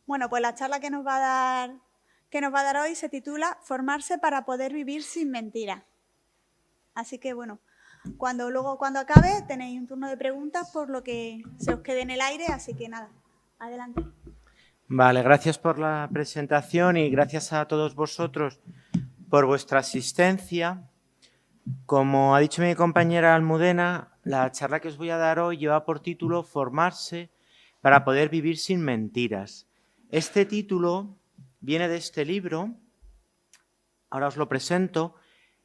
Bueno, pues la charla que nos va a dar hoy se titula Formarse para poder vivir sin mentiras. Así que, bueno, cuando acabe tenéis un turno de preguntas por lo que se os quede en el aire, así que nada, adelante. Vale, gracias por la presentación y gracias a todos vosotros por vuestra asistencia. Como ha dicho mi compañera Almudena, la charla que os voy a dar hoy lleva por título Formarse para poder vivir sin mentiras. Este título viene de este libro, ahora os lo presento.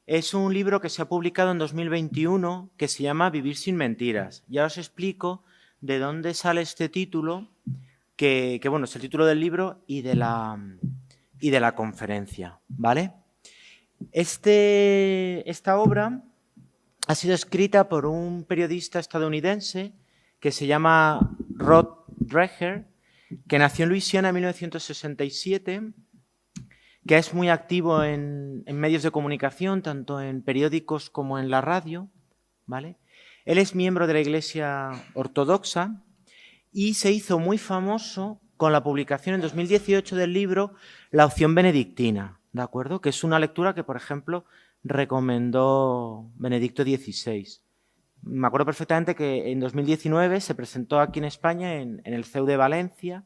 Es un libro que se ha publicado en 2021 que se llama Vivir sin mentiras. Ya os explico de dónde sale este título, que bueno, es el título del libro y de la conferencia, ¿vale? Esta obra ha sido escrita por un periodista estadounidense que se llama Rod Dreher, que nació en Luisiana en 1967, que es muy activo en medios de comunicación, tanto en periódicos como en la radio, ¿vale? Él es miembro de la Iglesia Ortodoxa y se hizo muy famoso con la publicación en 2018 del libro La opción benedictina, ¿de acuerdo? Que es una lectura que, por ejemplo, recomendó Benedicto XVI. Me acuerdo perfectamente que en 2019 se presentó aquí en España, en el CEU de Valencia,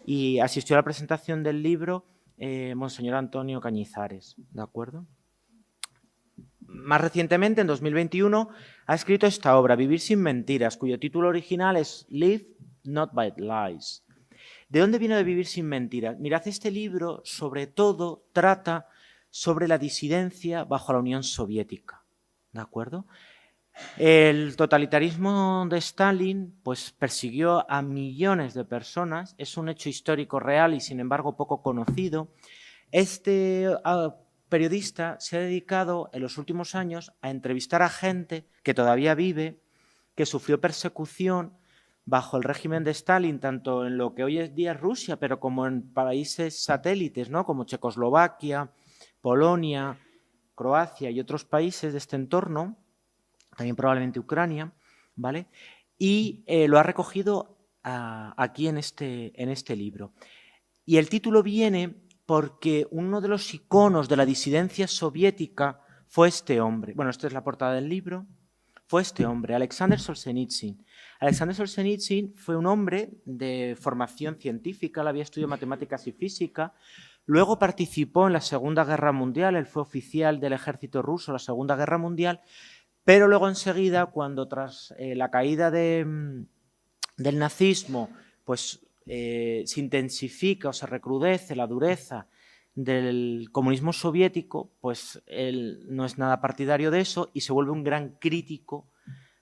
y asistió a la presentación del libro Monseñor Antonio Cañizares, ¿de acuerdo? Más recientemente, en 2021, ha escrito esta obra, Vivir sin mentiras, cuyo título original es Live Not by Lies. ¿De dónde viene de Vivir sin mentiras? Mirad, este libro, sobre todo, trata sobre la disidencia bajo la Unión Soviética, ¿de acuerdo? El totalitarismo de Stalin pues, persiguió a millones de personas, es un hecho histórico real y, sin embargo, poco conocido. Este periodista se ha dedicado en los últimos años a entrevistar a gente que todavía vive, que sufrió persecución bajo el régimen de Stalin, tanto en lo que hoy en día es Rusia, pero como en países satélites, ¿no? Como Checoslovaquia, Polonia, Croacia y otros países de este entorno, también probablemente Ucrania, ¿vale? Y lo ha recogido aquí en este libro. Y el título viene porque uno de los iconos de la disidencia soviética fue este hombre. Bueno, esta es la portada del libro. Fue este hombre, Alexander Solzhenitsyn. Alexander Solzhenitsyn fue un hombre de formación científica, él había estudiado matemáticas y física, luego participó en la Segunda Guerra Mundial, él fue oficial del ejército ruso en la Segunda Guerra Mundial, pero luego enseguida, cuando tras la caída del nazismo, pues se intensifica o se recrudece la dureza del comunismo soviético, pues él no es nada partidario de eso y se vuelve un gran crítico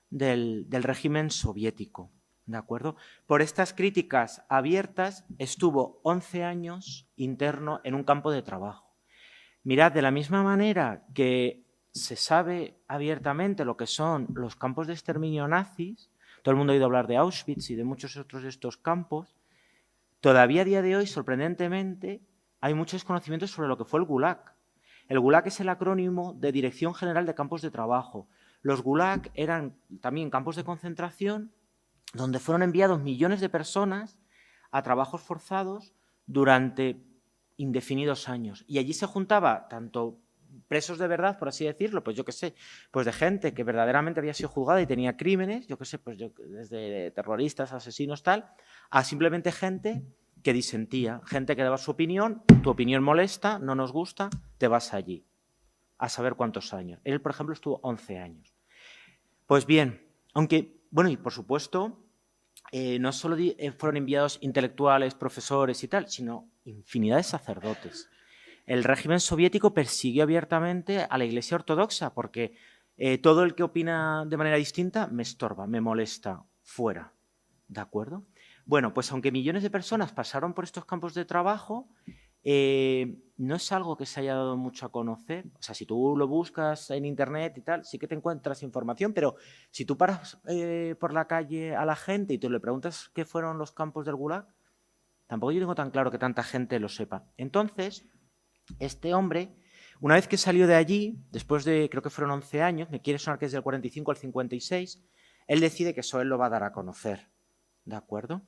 del régimen soviético, ¿de acuerdo? Por estas críticas abiertas estuvo 11 años interno en un campo de trabajo. Mirad, de la misma manera que se sabe abiertamente lo que son los campos de exterminio nazis, todo el mundo ha oído hablar de Auschwitz y de muchos otros de estos campos, todavía a día de hoy, sorprendentemente, hay muchos conocimientos sobre lo que fue el Gulag. El Gulag es el acrónimo de Dirección General de Campos de Trabajo. Los Gulag eran también campos de concentración donde fueron enviados millones de personas a trabajos forzados durante indefinidos años. Y allí se juntaba tanto presos de verdad, por así decirlo, pues yo qué sé, pues de gente que verdaderamente había sido juzgada y tenía crímenes, yo qué sé, pues desde terroristas, asesinos, tal, a simplemente gente que disentía, gente que daba su opinión, tu opinión molesta, no nos gusta, te vas allí, a saber cuántos años. Él, por ejemplo, estuvo 11 años. Pues bien, aunque, bueno, y por supuesto, no solo fueron enviados intelectuales, profesores y tal, sino infinidad de sacerdotes. El régimen soviético persiguió abiertamente a la Iglesia Ortodoxa porque todo el que opina de manera distinta me estorba, me molesta, fuera. ¿De acuerdo? Bueno, pues aunque millones de personas pasaron por estos campos de trabajo, no es algo que se haya dado mucho a conocer. O sea, si tú lo buscas en internet y tal, sí que te encuentras información, pero si tú paras por la calle a la gente y tú le preguntas qué fueron los campos del Gulag, tampoco yo tengo tan claro que tanta gente lo sepa. Entonces, este hombre, una vez que salió de allí, después de, creo que fueron 11 años, me quiere sonar que es del 45 al 56, él decide que eso él lo va a dar a conocer, ¿de acuerdo?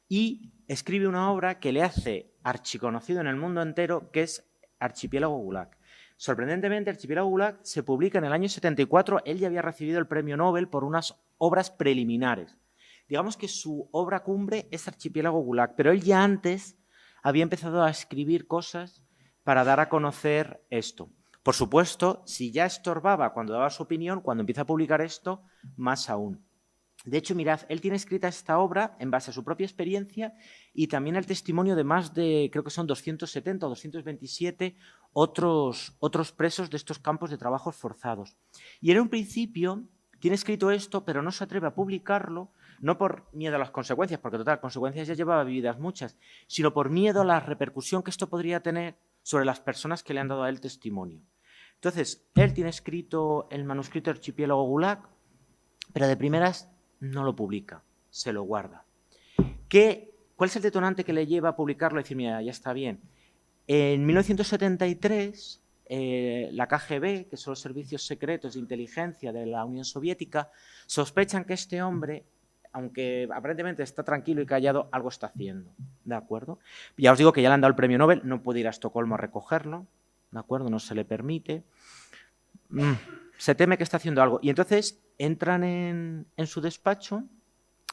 y escribe una obra que le hace archiconocido en el mundo entero, que es Archipiélago Gulag. Sorprendentemente, Archipiélago Gulag se publica en el año 74, él ya había recibido el premio Nobel por unas obras preliminares. Digamos que su obra cumbre es Archipiélago Gulag, pero él ya antes había empezado a escribir cosas para dar a conocer esto. Por supuesto, si ya estorbaba cuando daba su opinión, cuando empieza a publicar esto, más aún. De hecho, mirad, él tiene escrita esta obra en base a su propia experiencia y también el testimonio de más de, creo que son 270 o 227 otros presos de estos campos de trabajos forzados. Y en un principio tiene escrito esto, pero no se atreve a publicarlo, no por miedo a las consecuencias, porque total, consecuencias ya llevaba vividas muchas, sino por miedo a la repercusión que esto podría tener sobre las personas que le han dado a él testimonio. Entonces, él tiene escrito el manuscrito Archipiélago Gulag, pero de primeras no lo publica, se lo guarda. ¿Cuál es el detonante que le lleva a publicarlo y decir, mira, ya está bien? En 1973, la KGB, que son los servicios secretos de inteligencia de la Unión Soviética, sospechan que este hombre, aunque aparentemente está tranquilo y callado, algo está haciendo, ¿de acuerdo? Ya os digo que ya le han dado el premio Nobel, no puede ir a Estocolmo a recogerlo, ¿de acuerdo? No se le permite. Se teme que está haciendo algo. Y entonces entran en su despacho,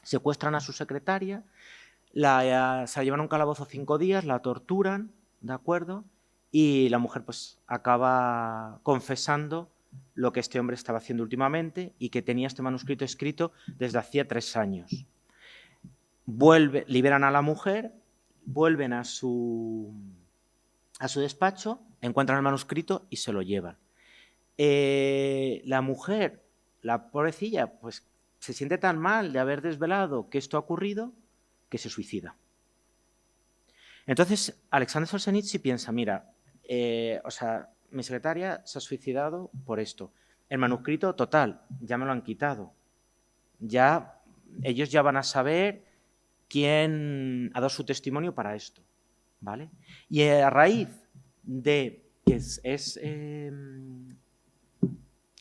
secuestran a su secretaria, se la llevan a un calabozo 5 días, la torturan, ¿de acuerdo? Y la mujer pues acaba confesando lo que este hombre estaba haciendo últimamente y que tenía este manuscrito escrito desde hacía 3 años. Liberan a la mujer, vuelven a su despacho, encuentran el manuscrito y se lo llevan. La mujer, la pobrecilla, pues se siente tan mal de haber desvelado que esto ha ocurrido que se suicida. Entonces, Alexander Solzhenitsyn piensa, mira, mi secretaria se ha suicidado por esto. El manuscrito, total, ya me lo han quitado. Ellos ya van a saber quién ha dado su testimonio para esto, ¿vale? Y a raíz de que es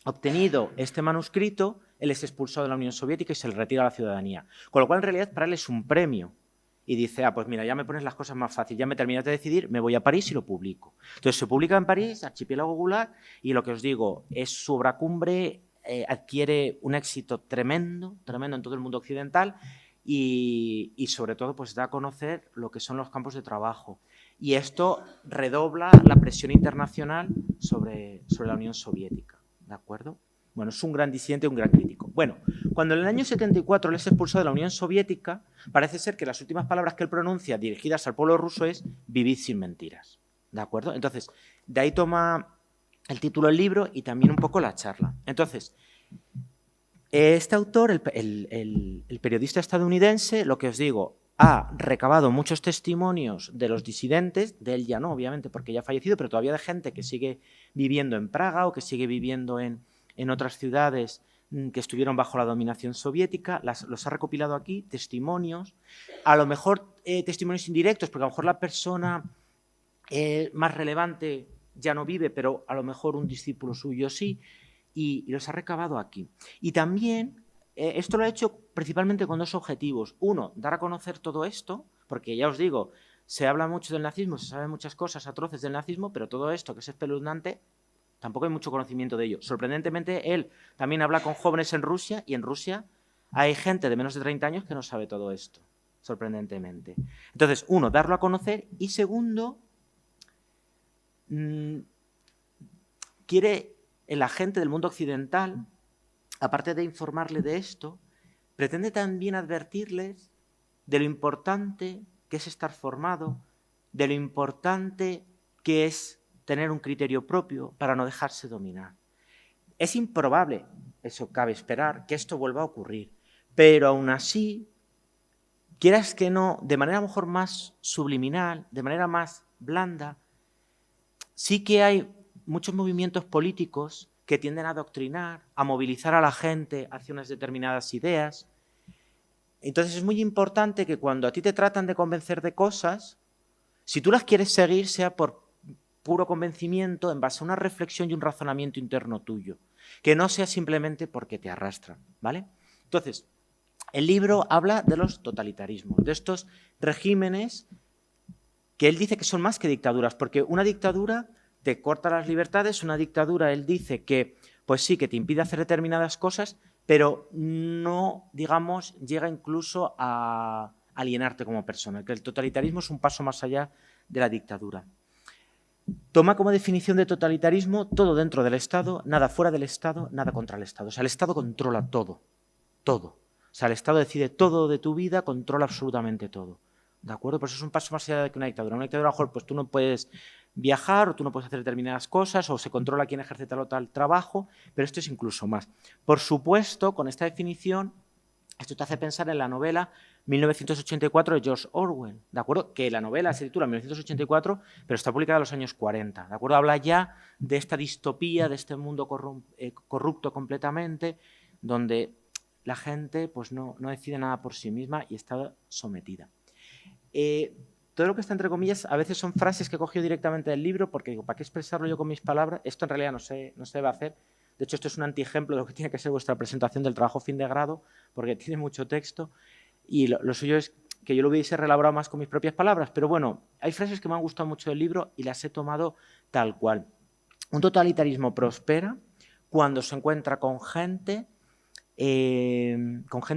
obtenido este manuscrito, él es expulsado de la Unión Soviética y se le retira la ciudadanía. Con lo cual, en realidad, para él es un premio. Y dice, pues mira, ya me pones las cosas más fáciles, ya me terminas de decidir, me voy a París y lo publico. Entonces, se publica en París, Archipiélago Gulag, y lo que os digo, es su obra cumbre, adquiere un éxito tremendo, tremendo en todo el mundo occidental y sobre todo, pues da a conocer lo que son los campos de trabajo. Y esto redobla la presión internacional sobre la Unión Soviética. ¿De acuerdo? Bueno, es un gran disidente y un gran crítico. Bueno, cuando en el año 74 él es expulsado de la Unión Soviética, parece ser que las últimas palabras que él pronuncia dirigidas al pueblo ruso es «vivid sin mentiras». ¿De acuerdo? Entonces, de ahí toma el título del libro y también un poco la charla. Entonces, este autor, el periodista estadounidense, lo que os digo, ha recabado muchos testimonios de los disidentes, de él ya no, obviamente, porque ya ha fallecido, pero todavía de gente que sigue viviendo en Praga o que sigue viviendo en otras ciudades que estuvieron bajo la dominación soviética, los ha recopilado aquí, testimonios, a lo mejor testimonios indirectos, porque a lo mejor la persona más relevante ya no vive, pero a lo mejor un discípulo suyo sí, y los ha recabado aquí. Y también esto lo ha hecho principalmente con 2 objetivos. Uno, dar a conocer todo esto, porque ya os digo, se habla mucho del nazismo, se saben muchas cosas atroces del nazismo, pero todo esto que es espeluznante, tampoco hay mucho conocimiento de ello. Sorprendentemente, él también habla con jóvenes en Rusia, y en Rusia hay gente de menos de 30 años que no sabe todo esto, sorprendentemente. Entonces, uno, darlo a conocer, y segundo, quiere la gente del mundo occidental, aparte de informarle de esto, pretende también advertirles de lo importante que es estar formado, de lo importante que es tener un criterio propio para no dejarse dominar. Es improbable, eso cabe esperar, que esto vuelva a ocurrir, pero aún así, quieras que no, de manera a lo mejor más subliminal, de manera más blanda, sí que hay muchos movimientos políticos que tienden a adoctrinar, a movilizar a la gente hacia unas determinadas ideas. Entonces es muy importante que cuando a ti te tratan de convencer de cosas, si tú las quieres seguir, sea por puro convencimiento, en base a una reflexión y un razonamiento interno tuyo, que no sea simplemente porque te arrastran, ¿vale? Entonces, el libro habla de los totalitarismos, de estos regímenes que él dice que son más que dictaduras, porque una dictadura te corta las libertades, una dictadura, él dice que, pues sí, que te impide hacer determinadas cosas, pero no, digamos, llega incluso a alienarte como persona, que el totalitarismo es un paso más allá de la dictadura. Toma como definición de totalitarismo todo dentro del Estado, nada fuera del Estado, nada contra el Estado. O sea, el Estado controla todo, todo. O sea, el Estado decide todo de tu vida, controla absolutamente todo. ¿De acuerdo? Por eso es un paso más allá de que una dictadura. Una dictadura, a lo mejor, pues tú no puedes viajar o tú no puedes hacer determinadas cosas o se controla quién ejerce tal o tal trabajo, pero esto es incluso más. Por supuesto, con esta definición, esto te hace pensar en la novela 1984 de George Orwell, ¿de acuerdo? Que la novela se titula 1984, pero está publicada en los años 40, ¿de acuerdo? Habla ya de esta distopía, de este mundo corrupto completamente, donde la gente pues no decide nada por sí misma y está sometida. Todo lo que está entre comillas a veces son frases que he cogido directamente del libro porque digo, ¿para qué expresarlo yo con mis palabras? Esto en realidad no se debe hacer. De hecho, esto es un antiejemplo de lo que tiene que ser vuestra presentación del trabajo fin de grado, porque tiene mucho texto y lo suyo es que yo lo hubiese reelaborado más con mis propias palabras. Pero bueno, hay frases que me han gustado mucho del libro y las he tomado tal cual. Un totalitarismo prospera cuando se encuentra con gente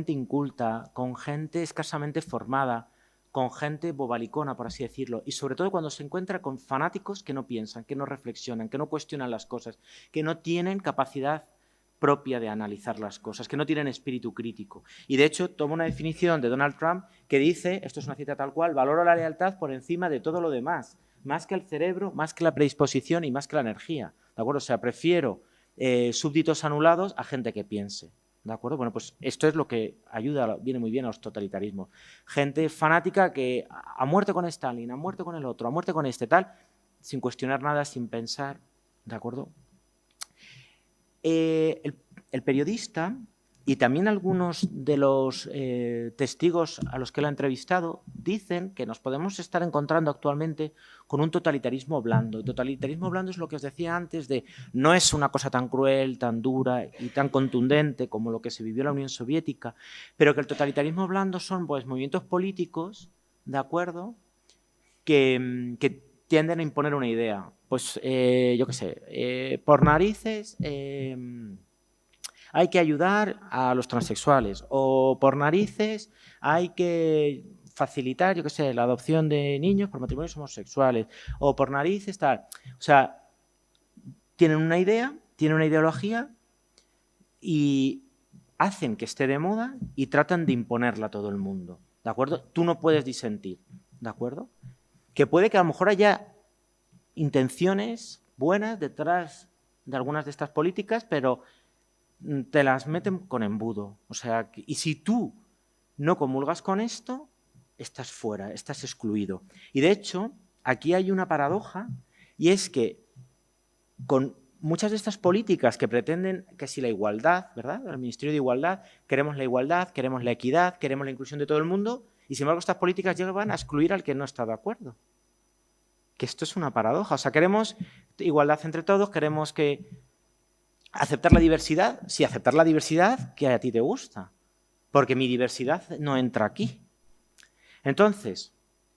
inculta, con gente escasamente formada, con gente bobalicona, por así decirlo, y sobre todo cuando se encuentra con fanáticos que no piensan, que no reflexionan, que no cuestionan las cosas, que no tienen capacidad propia de analizar las cosas, que no tienen espíritu crítico. Y de hecho, tomo una definición de Donald Trump que dice, esto es una cita tal cual, valoro la lealtad por encima de todo lo demás, más que el cerebro, más que la predisposición y más que la energía, ¿de acuerdo? O sea, prefiero súbditos anulados a gente que piense. ¿De acuerdo? Bueno, pues esto es lo que ayuda, viene muy bien a los totalitarismos. Gente fanática que a muerte con Stalin, a muerte con el otro, a muerte con este, tal, sin cuestionar nada, sin pensar, ¿de acuerdo? El periodista y también algunos de los testigos a los que lo ha entrevistado dicen que nos podemos estar encontrando actualmente con un totalitarismo blando. El totalitarismo blando es lo que os decía antes de no es una cosa tan cruel, tan dura y tan contundente como lo que se vivió en la Unión Soviética, pero que el totalitarismo blando son pues movimientos políticos, ¿de acuerdo?, que tienden a imponer una idea. Pues yo qué sé, por narices hay que ayudar a los transexuales o por narices hay que facilitar, yo qué sé, la adopción de niños por matrimonios homosexuales o por narices tal. O sea, tienen una idea, tienen una ideología y hacen que esté de moda y tratan de imponerla a todo el mundo, ¿de acuerdo? Tú no puedes disentir, ¿de acuerdo? Que puede que a lo mejor haya intenciones buenas detrás de algunas de estas políticas, pero te las meten con embudo. O sea, y si tú no comulgas con esto, estás fuera, estás excluido. Y de hecho, aquí hay una paradoja, y es que con muchas de estas políticas que pretenden que si la igualdad, ¿verdad? El Ministerio de Igualdad, queremos la igualdad, queremos la equidad, queremos la inclusión de todo el mundo, y sin embargo estas políticas llevan a excluir al que no está de acuerdo. Que esto es una paradoja. O sea, queremos igualdad entre todos, queremos que aceptar la diversidad. Sí, aceptar la diversidad que a ti te gusta, porque mi diversidad no entra aquí. Entonces,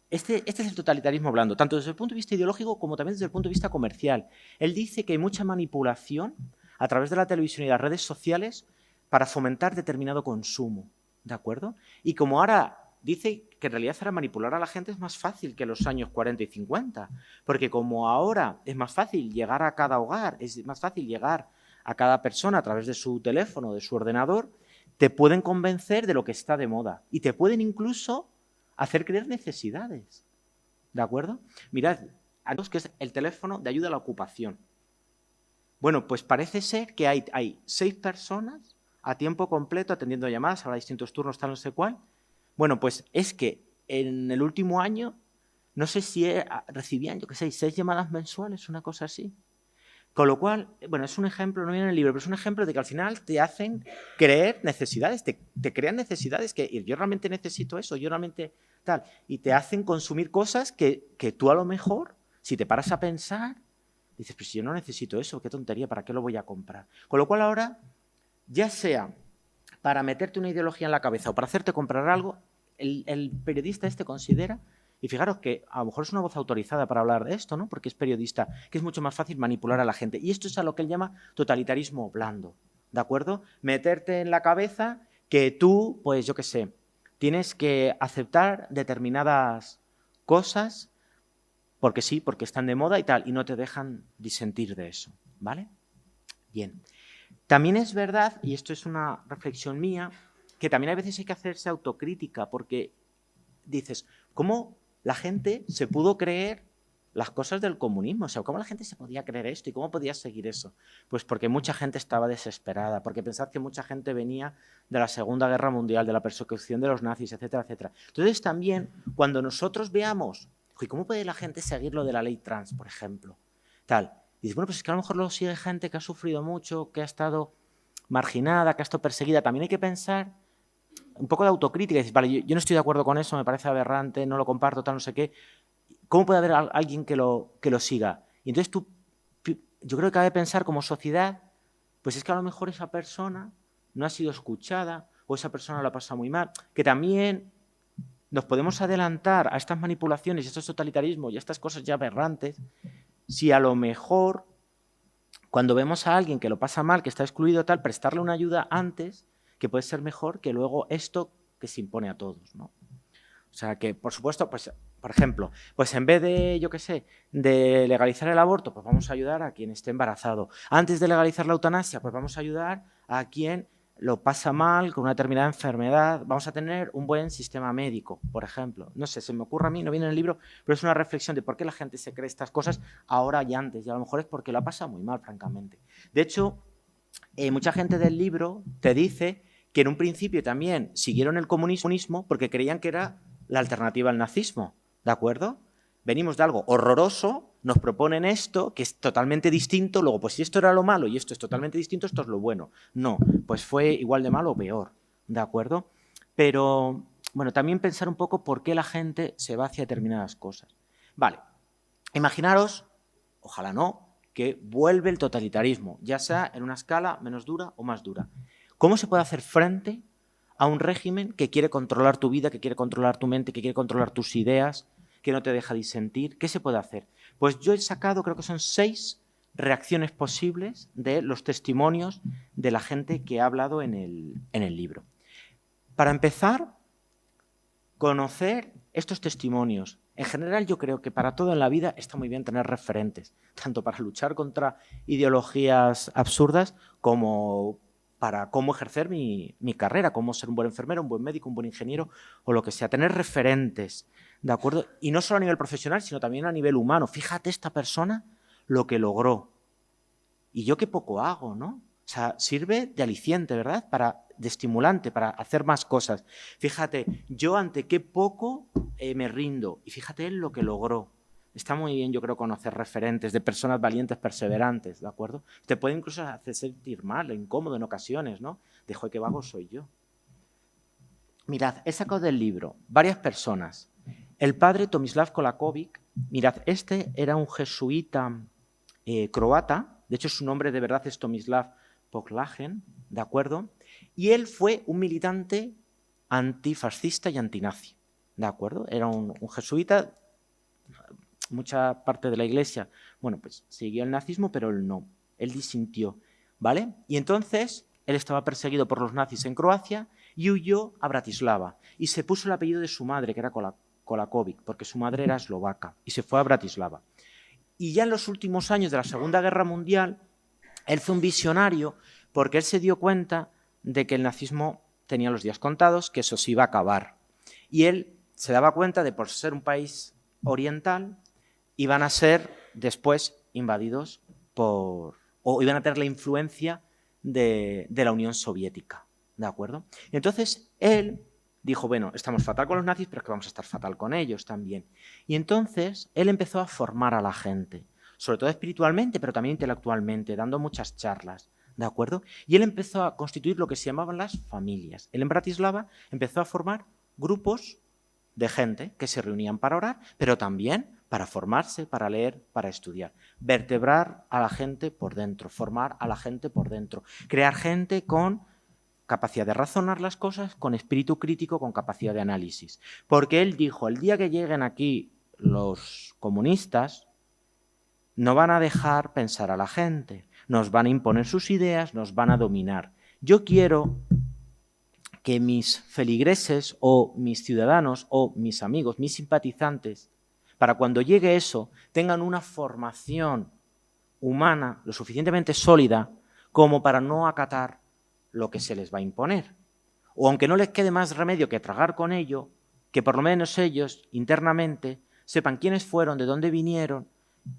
este es el totalitarismo blando, tanto desde el punto de vista ideológico como también desde el punto de vista comercial. Él dice que hay mucha manipulación a través de la televisión y las redes sociales para fomentar determinado consumo, ¿de acuerdo? Y como ahora dice que en realidad para manipular a la gente es más fácil que en los años 40 y 50, porque como ahora es más fácil llegar a cada hogar, es más fácil llegar a cada persona a través de su teléfono, de su ordenador, te pueden convencer de lo que está de moda y te pueden incluso hacer creer necesidades, ¿de acuerdo? Mirad, que es el teléfono de ayuda a la ocupación. Bueno, pues parece ser que hay 6 personas a tiempo completo atendiendo llamadas, habrá distintos turnos, tal, no sé cuál. Bueno, pues es que en el último año, no sé si recibían, yo qué sé, 6 llamadas mensuales, una cosa así. Con lo cual, bueno, es un ejemplo, no viene en el libro, pero es un ejemplo de que al final te hacen creer necesidades, te crean necesidades que yo realmente necesito eso, yo realmente tal, y te hacen consumir cosas que tú a lo mejor, si te paras a pensar, dices, pues si yo no necesito eso, qué tontería, ¿para qué lo voy a comprar? Con lo cual ahora, ya sea para meterte una ideología en la cabeza o para hacerte comprar algo, el periodista considera, y fijaros que a lo mejor es una voz autorizada para hablar de esto, ¿no? Porque es periodista, que es mucho más fácil manipular a la gente. Y esto es a lo que él llama totalitarismo blando, ¿de acuerdo? Meterte en la cabeza que tú, pues yo qué sé, tienes que aceptar determinadas cosas porque sí, porque están de moda y tal, y no te dejan disentir de eso, ¿vale? Bien. También es verdad, y esto es una reflexión mía, que también a veces hay que hacerse autocrítica, porque dices, ¿cómo la gente se pudo creer las cosas del comunismo? O sea, ¿cómo la gente se podía creer esto y cómo podía seguir eso? Pues porque mucha gente estaba desesperada, porque pensad que mucha gente venía de la Segunda Guerra Mundial, de la persecución de los nazis, etcétera, etcétera. Entonces también, cuando nosotros veamos, ¿cómo puede la gente seguir lo de la ley trans, por ejemplo? Tal. Y dices, bueno, pues es que a lo mejor lo sigue gente que ha sufrido mucho, que ha estado marginada, que ha estado perseguida. También hay que pensar un poco de autocrítica. Y dices, vale, yo no estoy de acuerdo con eso, me parece aberrante, no lo comparto, tal, no sé qué. ¿Cómo puede haber alguien que lo siga? Y entonces yo creo que cabe pensar como sociedad, pues es que a lo mejor esa persona no ha sido escuchada o esa persona lo ha pasado muy mal, que también nos podemos adelantar a estas manipulaciones y a estos totalitarismos y a estas cosas ya aberrantes si a lo mejor cuando vemos a alguien que lo pasa mal, que está excluido, tal, prestarle una ayuda antes, que puede ser mejor que luego esto que se impone a todos, ¿no? O sea que, por supuesto, pues, por ejemplo, pues en vez de, yo qué sé, de legalizar el aborto, pues vamos a ayudar a quien esté embarazado. Antes de legalizar la eutanasia, pues vamos a ayudar a quien lo pasa mal con una determinada enfermedad. Vamos a tener un buen sistema médico, por ejemplo. No sé, se me ocurre a mí, no viene en el libro, pero es una reflexión de por qué la gente se cree estas cosas ahora y antes. Y a lo mejor es porque lo ha pasado muy mal, francamente. De hecho, mucha gente del libro te dice que en un principio también siguieron el comunismo porque creían que era la alternativa al nazismo, ¿de acuerdo? Venimos de algo horroroso, nos proponen esto, que es totalmente distinto, luego, pues si esto era lo malo y esto es totalmente distinto, esto es lo bueno. No, pues fue igual de malo o peor, ¿de acuerdo? Pero, bueno, también pensar un poco por qué la gente se va hacia determinadas cosas. Vale, imaginaros, ojalá no, que vuelve el totalitarismo, ya sea en una escala menos dura o más dura. ¿Cómo se puede hacer frente a un régimen que quiere controlar tu vida, que quiere controlar tu mente, que quiere controlar tus ideas, que no te deja disentir? ¿Qué se puede hacer? Pues yo he sacado, creo que son 6 reacciones posibles de los testimonios de la gente que ha hablado en el libro. Para empezar, conocer estos testimonios. En general, yo creo que para todo en la vida está muy bien tener referentes, tanto para luchar contra ideologías absurdas como para cómo ejercer mi carrera, cómo ser un buen enfermero, un buen médico, un buen ingeniero o lo que sea. Tener referentes, ¿de acuerdo? Y no solo a nivel profesional, sino también a nivel humano. Fíjate esta persona lo que logró. Y yo qué poco hago, ¿no? O sea, sirve de aliciente, ¿verdad? De estimulante, para hacer más cosas. Fíjate, yo ante qué poco me rindo. Y fíjate él lo que logró. Está muy bien, yo creo, conocer referentes de personas valientes, perseverantes, ¿de acuerdo? Te puede incluso hacer sentir mal, incómodo en ocasiones, ¿no? De, joder, qué vago soy yo. Mirad, he sacado del libro varias personas. El padre Tomislav Kolakovic, mirad, este era un jesuita croata, de hecho su nombre de verdad es Tomislav Poklagen, ¿de acuerdo? Y él fue un militante antifascista y antinazi, ¿de acuerdo? Era un jesuita. Mucha parte de la iglesia, bueno, pues siguió el nazismo, pero él no, él disintió, ¿vale? Y entonces él estaba perseguido por los nazis en Croacia y huyó a Bratislava y se puso el apellido de su madre, que era Kolakovic, porque su madre era eslovaca, y se fue a Bratislava. Y ya en los últimos años de la Segunda Guerra Mundial, él fue un visionario porque él se dio cuenta de que el nazismo tenía los días contados, que eso se iba a acabar. Y él se daba cuenta de, por ser un país oriental, iban a ser después invadidos o iban a tener la influencia de la Unión Soviética, ¿de acuerdo? Entonces él dijo, bueno, estamos fatal con los nazis, pero es que vamos a estar fatal con ellos también. Y entonces él empezó a formar a la gente, sobre todo espiritualmente, pero también intelectualmente, dando muchas charlas, ¿de acuerdo? Y él empezó a constituir lo que se llamaban las familias. Él en Bratislava empezó a formar grupos de gente que se reunían para orar, pero también para formarse, para leer, para estudiar. Vertebrar a la gente por dentro, formar a la gente por dentro, crear gente con capacidad de razonar las cosas, con espíritu crítico, con capacidad de análisis. Porque él dijo, el día que lleguen aquí los comunistas, no van a dejar pensar a la gente, nos van a imponer sus ideas, nos van a dominar. Yo quiero que mis feligreses o mis ciudadanos o mis amigos, mis simpatizantes, para cuando llegue eso, tengan una formación humana lo suficientemente sólida como para no acatar lo que se les va a imponer. O aunque no les quede más remedio que tragar con ello, que por lo menos ellos internamente sepan quiénes fueron, de dónde vinieron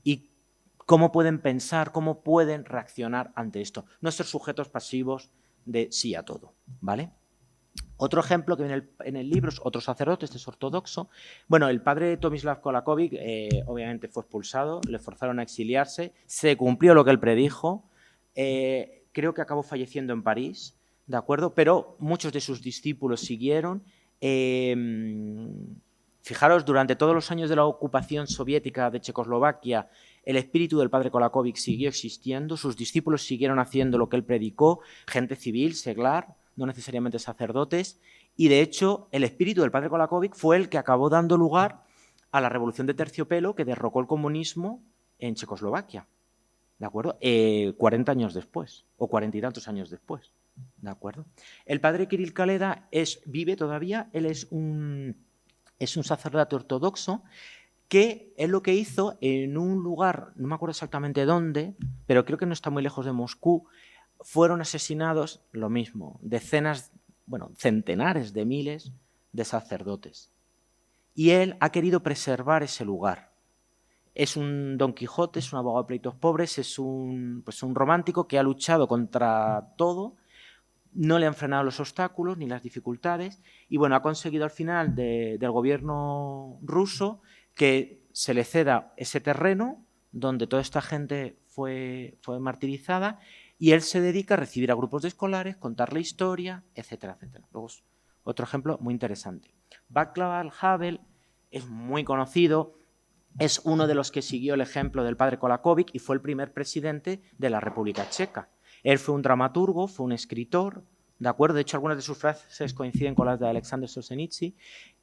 y cómo pueden pensar, cómo pueden reaccionar ante esto. No ser sujetos pasivos de sí a todo, ¿vale? Otro ejemplo que viene en el libro es otro sacerdote, este es ortodoxo. Bueno, el padre Tomislav Kolakovic obviamente fue expulsado, le forzaron a exiliarse, se cumplió lo que él predijo, creo que acabó falleciendo en París, ¿de acuerdo? Pero muchos de sus discípulos siguieron. Fijaros, durante todos los años de la ocupación soviética de Checoslovaquia, el espíritu del padre Kolakovic siguió existiendo, sus discípulos siguieron haciendo lo que él predicó, gente civil, seglar, no necesariamente sacerdotes, y de hecho el espíritu del padre Kolakovic fue el que acabó dando lugar a la revolución de terciopelo que derrocó el comunismo en Checoslovaquia, ¿de acuerdo? 40 años después, o 40 y tantos años después, ¿de acuerdo? El padre Kirill Kaleda vive todavía, él es un sacerdote ortodoxo que él lo que hizo en un lugar, no me acuerdo exactamente dónde, pero creo que no está muy lejos de Moscú, fueron asesinados, lo mismo, decenas, bueno, centenares de miles de sacerdotes. Y él ha querido preservar ese lugar. Es un Don Quijote, es un abogado de pleitos pobres, es un romántico que ha luchado contra todo, no le han frenado los obstáculos ni las dificultades, y bueno, ha conseguido al final del gobierno ruso que se le ceda ese terreno donde toda esta gente fue martirizada, y él se dedica a recibir a grupos de escolares, contar la historia, etcétera, etcétera. Luego es otro ejemplo muy interesante. Václav Havel es muy conocido, es uno de los que siguió el ejemplo del padre Kolakovic y fue el primer presidente de la República Checa. Él fue un dramaturgo, fue un escritor, ¿de acuerdo? De hecho, algunas de sus frases coinciden con las de Alexander Solzhenitsyn.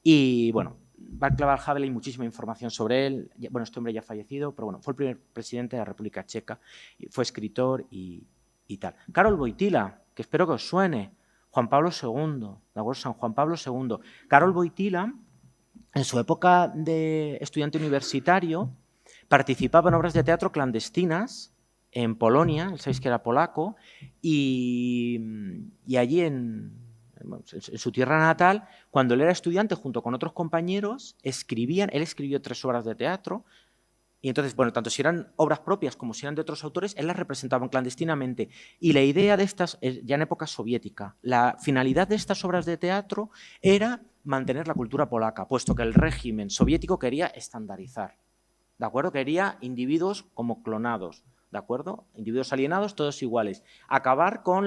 Y, bueno, Václav Havel, hay muchísima información sobre él. Bueno, este hombre ya ha fallecido, pero bueno, fue el primer presidente de la República Checa, fue escritor y tal. Karol Wojtyla, que espero que os suene, Juan Pablo II, ¿de acuerdo? San Juan Pablo II. Karol Wojtyla, en su época de estudiante universitario, participaba en obras de teatro clandestinas en Polonia, sabéis que era polaco, y allí en su tierra natal, cuando él era estudiante, junto con otros compañeros, escribían, él escribió 3 obras de teatro, y entonces, bueno, tanto si eran obras propias como si eran de otros autores, él las representaba clandestinamente. Y la idea de estas, ya en época soviética, la finalidad de estas obras de teatro era mantener la cultura polaca, puesto que el régimen soviético quería estandarizar, ¿de acuerdo? Quería individuos como clonados, ¿de acuerdo? Individuos alienados, todos iguales. Acabar con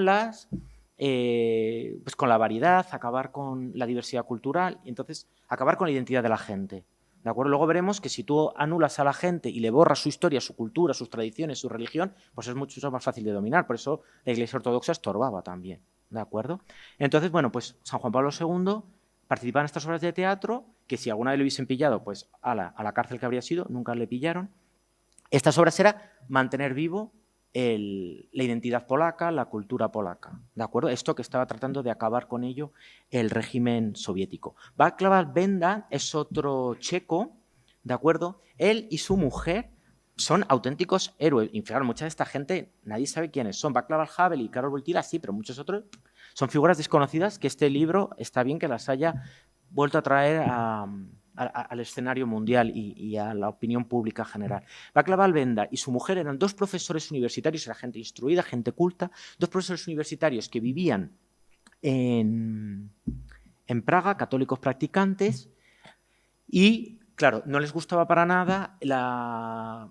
con la variedad, acabar con la diversidad cultural, y entonces acabar con la identidad de la gente. ¿De acuerdo? Luego veremos que si tú anulas a la gente y le borras su historia, su cultura, sus tradiciones, su religión, pues es mucho más fácil de dominar. Por eso la Iglesia Ortodoxa estorbaba también. ¿De acuerdo? Entonces, bueno, pues San Juan Pablo II participaba en estas obras de teatro, que si alguna vez le hubiesen pillado, pues a la cárcel que habría sido, nunca le pillaron. Estas obras era mantener vivo la identidad polaca, la cultura polaca, ¿de acuerdo? Esto que estaba tratando de acabar con ello el régimen soviético. Václav Benda es otro checo, ¿de acuerdo? Él y su mujer son auténticos héroes. Y fijaros, mucha de esta gente nadie sabe quiénes son. Václav Havel y Karol Wojtyla sí, pero muchos otros son figuras desconocidas que este libro está bien que las haya vuelto a traer al escenario mundial y a la opinión pública general. Václav Benda y su mujer eran 2 profesores universitarios, era gente instruida, gente culta, 2 profesores universitarios que vivían en Praga, católicos practicantes, y, claro, no les gustaba para nada la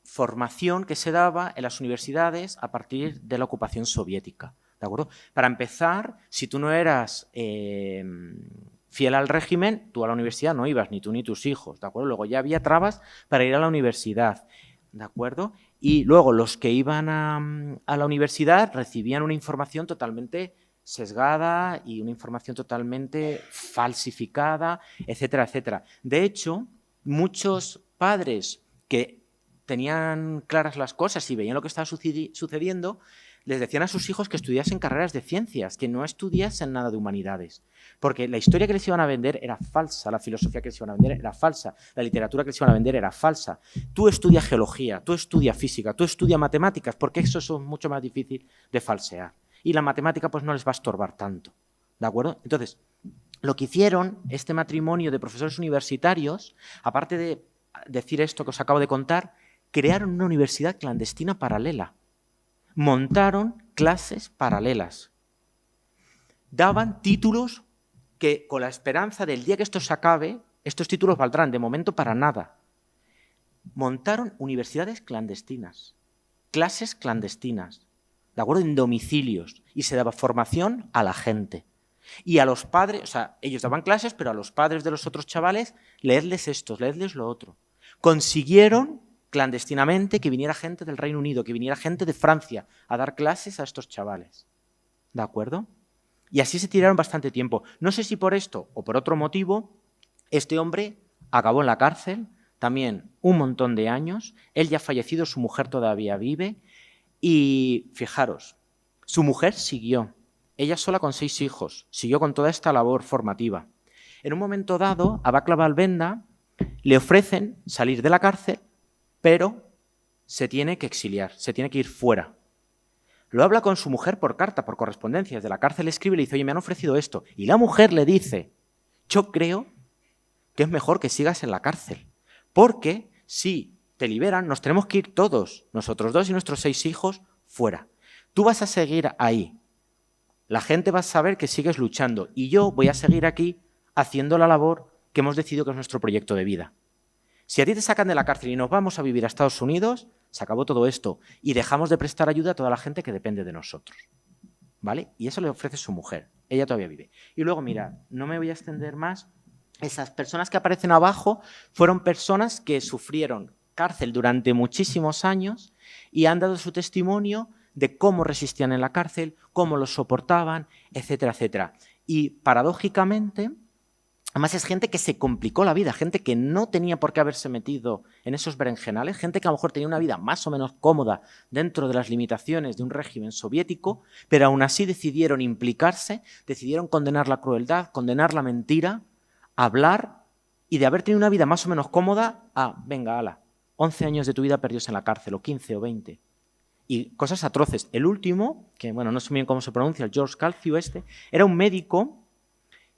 formación que se daba en las universidades a partir de la ocupación soviética, ¿de acuerdo? Para empezar, si tú no eras fiel al régimen, tú a la universidad no ibas, ni tú ni tus hijos, ¿de acuerdo? Luego ya había trabas para ir a la universidad, ¿de acuerdo? Y luego los que iban a la universidad recibían una información totalmente sesgada y una información totalmente falsificada, etcétera, etcétera. De hecho, muchos padres que tenían claras las cosas y veían lo que estaba sucediendo, les decían a sus hijos que estudiasen carreras de ciencias, que no estudiasen nada de humanidades, porque la historia que les iban a vender era falsa, la filosofía que les iban a vender era falsa, la literatura que les iban a vender era falsa. Tú estudia geología, tú estudia física, tú estudia matemáticas, porque eso es mucho más difícil de falsear. Y la matemática pues no les va a estorbar tanto, ¿de acuerdo? Entonces, lo que hicieron este matrimonio de profesores universitarios, aparte de decir esto que os acabo de contar, crearon una universidad clandestina paralela. Montaron clases paralelas. Daban títulos que, con la esperanza del día que esto se acabe, estos títulos valdrán, de momento para nada. Montaron universidades clandestinas, clases clandestinas, ¿de acuerdo? En domicilios, y se daba formación a la gente. Y a los padres, o sea, ellos daban clases, pero a los padres de los otros chavales, leedles esto, leedles lo otro. Consiguieron clandestinamente que viniera gente del Reino Unido, que viniera gente de Francia a dar clases a estos chavales. ¿De acuerdo? Y así se tiraron bastante tiempo. No sé si por esto o por otro motivo, este hombre acabó en la cárcel, también un montón de años. Él ya ha fallecido, su mujer todavía vive. Y fijaros, su mujer siguió. Ella sola con 6 hijos, siguió con toda esta labor formativa. En un momento dado, a Václav Alvenda le ofrecen salir de la cárcel, pero se tiene que exiliar, se tiene que ir fuera. Lo habla con su mujer por carta, por correspondencia. Desde la cárcel le escribe y le dice, oye, me han ofrecido esto. Y la mujer le dice, yo creo que es mejor que sigas en la cárcel, porque si te liberan, nos tenemos que ir todos, nosotros 2 y nuestros 6 hijos, fuera. Tú vas a seguir ahí. La gente va a saber que sigues luchando y yo voy a seguir aquí haciendo la labor que hemos decidido que es nuestro proyecto de vida. Si a ti te sacan de la cárcel y nos vamos a vivir a Estados Unidos, se acabó todo esto y dejamos de prestar ayuda a toda la gente que depende de nosotros. ¿Vale? Y eso le ofrece su mujer. Ella todavía vive. Y luego, mirad, no me voy a extender más. Esas personas que aparecen abajo fueron personas que sufrieron cárcel durante muchísimos años y han dado su testimonio de cómo resistían en la cárcel, cómo lo soportaban, etcétera, etcétera. Y paradójicamente, además es gente que se complicó la vida, gente que no tenía por qué haberse metido en esos berenjenales, gente que a lo mejor tenía una vida más o menos cómoda dentro de las limitaciones de un régimen soviético, pero aún así decidieron implicarse, decidieron condenar la crueldad, condenar la mentira, hablar y de haber tenido una vida más o menos cómoda a, venga, ala, 11 años de tu vida perdidos en la cárcel, o 15 o 20. Y cosas atroces. El último, que bueno, no sé muy bien cómo se pronuncia, el George Calcio era un médico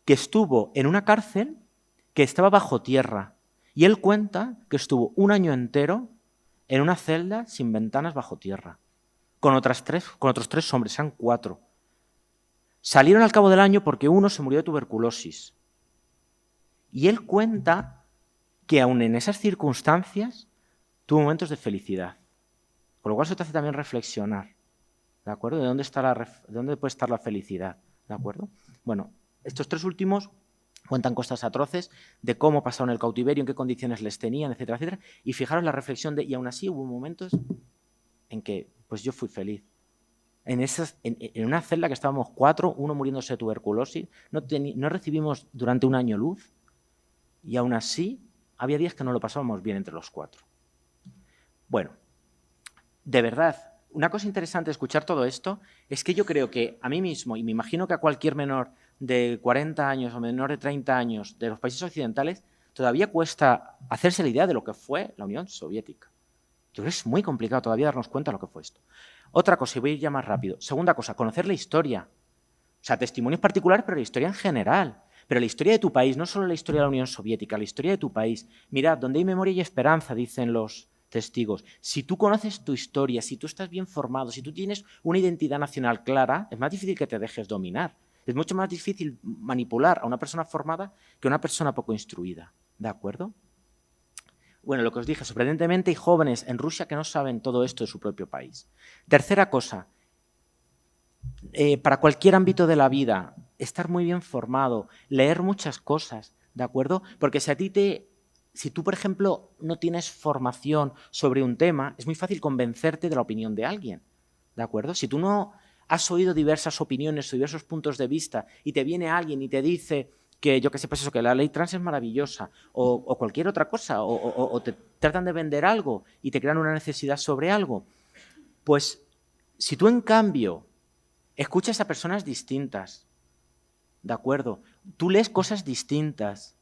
que estuvo en una cárcel que estaba bajo tierra. Y él cuenta que estuvo un año entero en una celda sin ventanas bajo tierra, con otros 3 hombres, eran 4. Salieron al cabo del año porque uno se murió de tuberculosis. Y él cuenta que aun en esas circunstancias tuvo momentos de felicidad. Con lo cual eso te hace también reflexionar, ¿de acuerdo? ¿De dónde puede estar la felicidad? ¿De acuerdo? Bueno, estos 3 últimos cuentan cosas atroces de cómo pasaron el cautiverio, en qué condiciones les tenían, etcétera, etcétera. Y fijaros la reflexión de, y aún así hubo momentos en que pues yo fui feliz. En una celda que estábamos 4, uno muriéndose de tuberculosis, no recibimos durante un año luz y aún así había días que no lo pasábamos bien entre los 4. Bueno, de verdad, una cosa interesante de escuchar todo esto es que yo creo que a mí mismo, y me imagino que a cualquier menor de 40 años o menor de 30 años de los países occidentales, todavía cuesta hacerse la idea de lo que fue la Unión Soviética. Yo creo que es muy complicado todavía darnos cuenta de lo que fue esto. Otra cosa, y voy a ir ya más rápido. Segunda cosa, conocer la historia. O sea, testimonios particulares, pero la historia en general. Pero la historia de tu país, no solo la historia de la Unión Soviética, la historia de tu país. Mirad, donde hay memoria y esperanza, dicen los testigos. Si tú conoces tu historia, si tú estás bien formado, si tú tienes una identidad nacional clara, es más difícil que te dejes dominar. Es mucho más difícil manipular a una persona formada que a una persona poco instruida. ¿De acuerdo? Bueno, lo que os dije, sorprendentemente hay jóvenes en Rusia que no saben todo esto de su propio país. Tercera cosa, para cualquier ámbito de la vida, estar muy bien formado, leer muchas cosas, ¿de acuerdo? Porque si tú, por ejemplo, no tienes formación sobre un tema, es muy fácil convencerte de la opinión de alguien, ¿de acuerdo? Si tú no has oído diversas opiniones o diversos puntos de vista y te viene alguien y te dice que, yo qué sé, pues eso, que la ley trans es maravillosa o cualquier otra cosa, o te tratan de vender algo y te crean una necesidad sobre algo, pues si tú en cambio escuchas a personas distintas, ¿de acuerdo? Tú lees cosas distintas,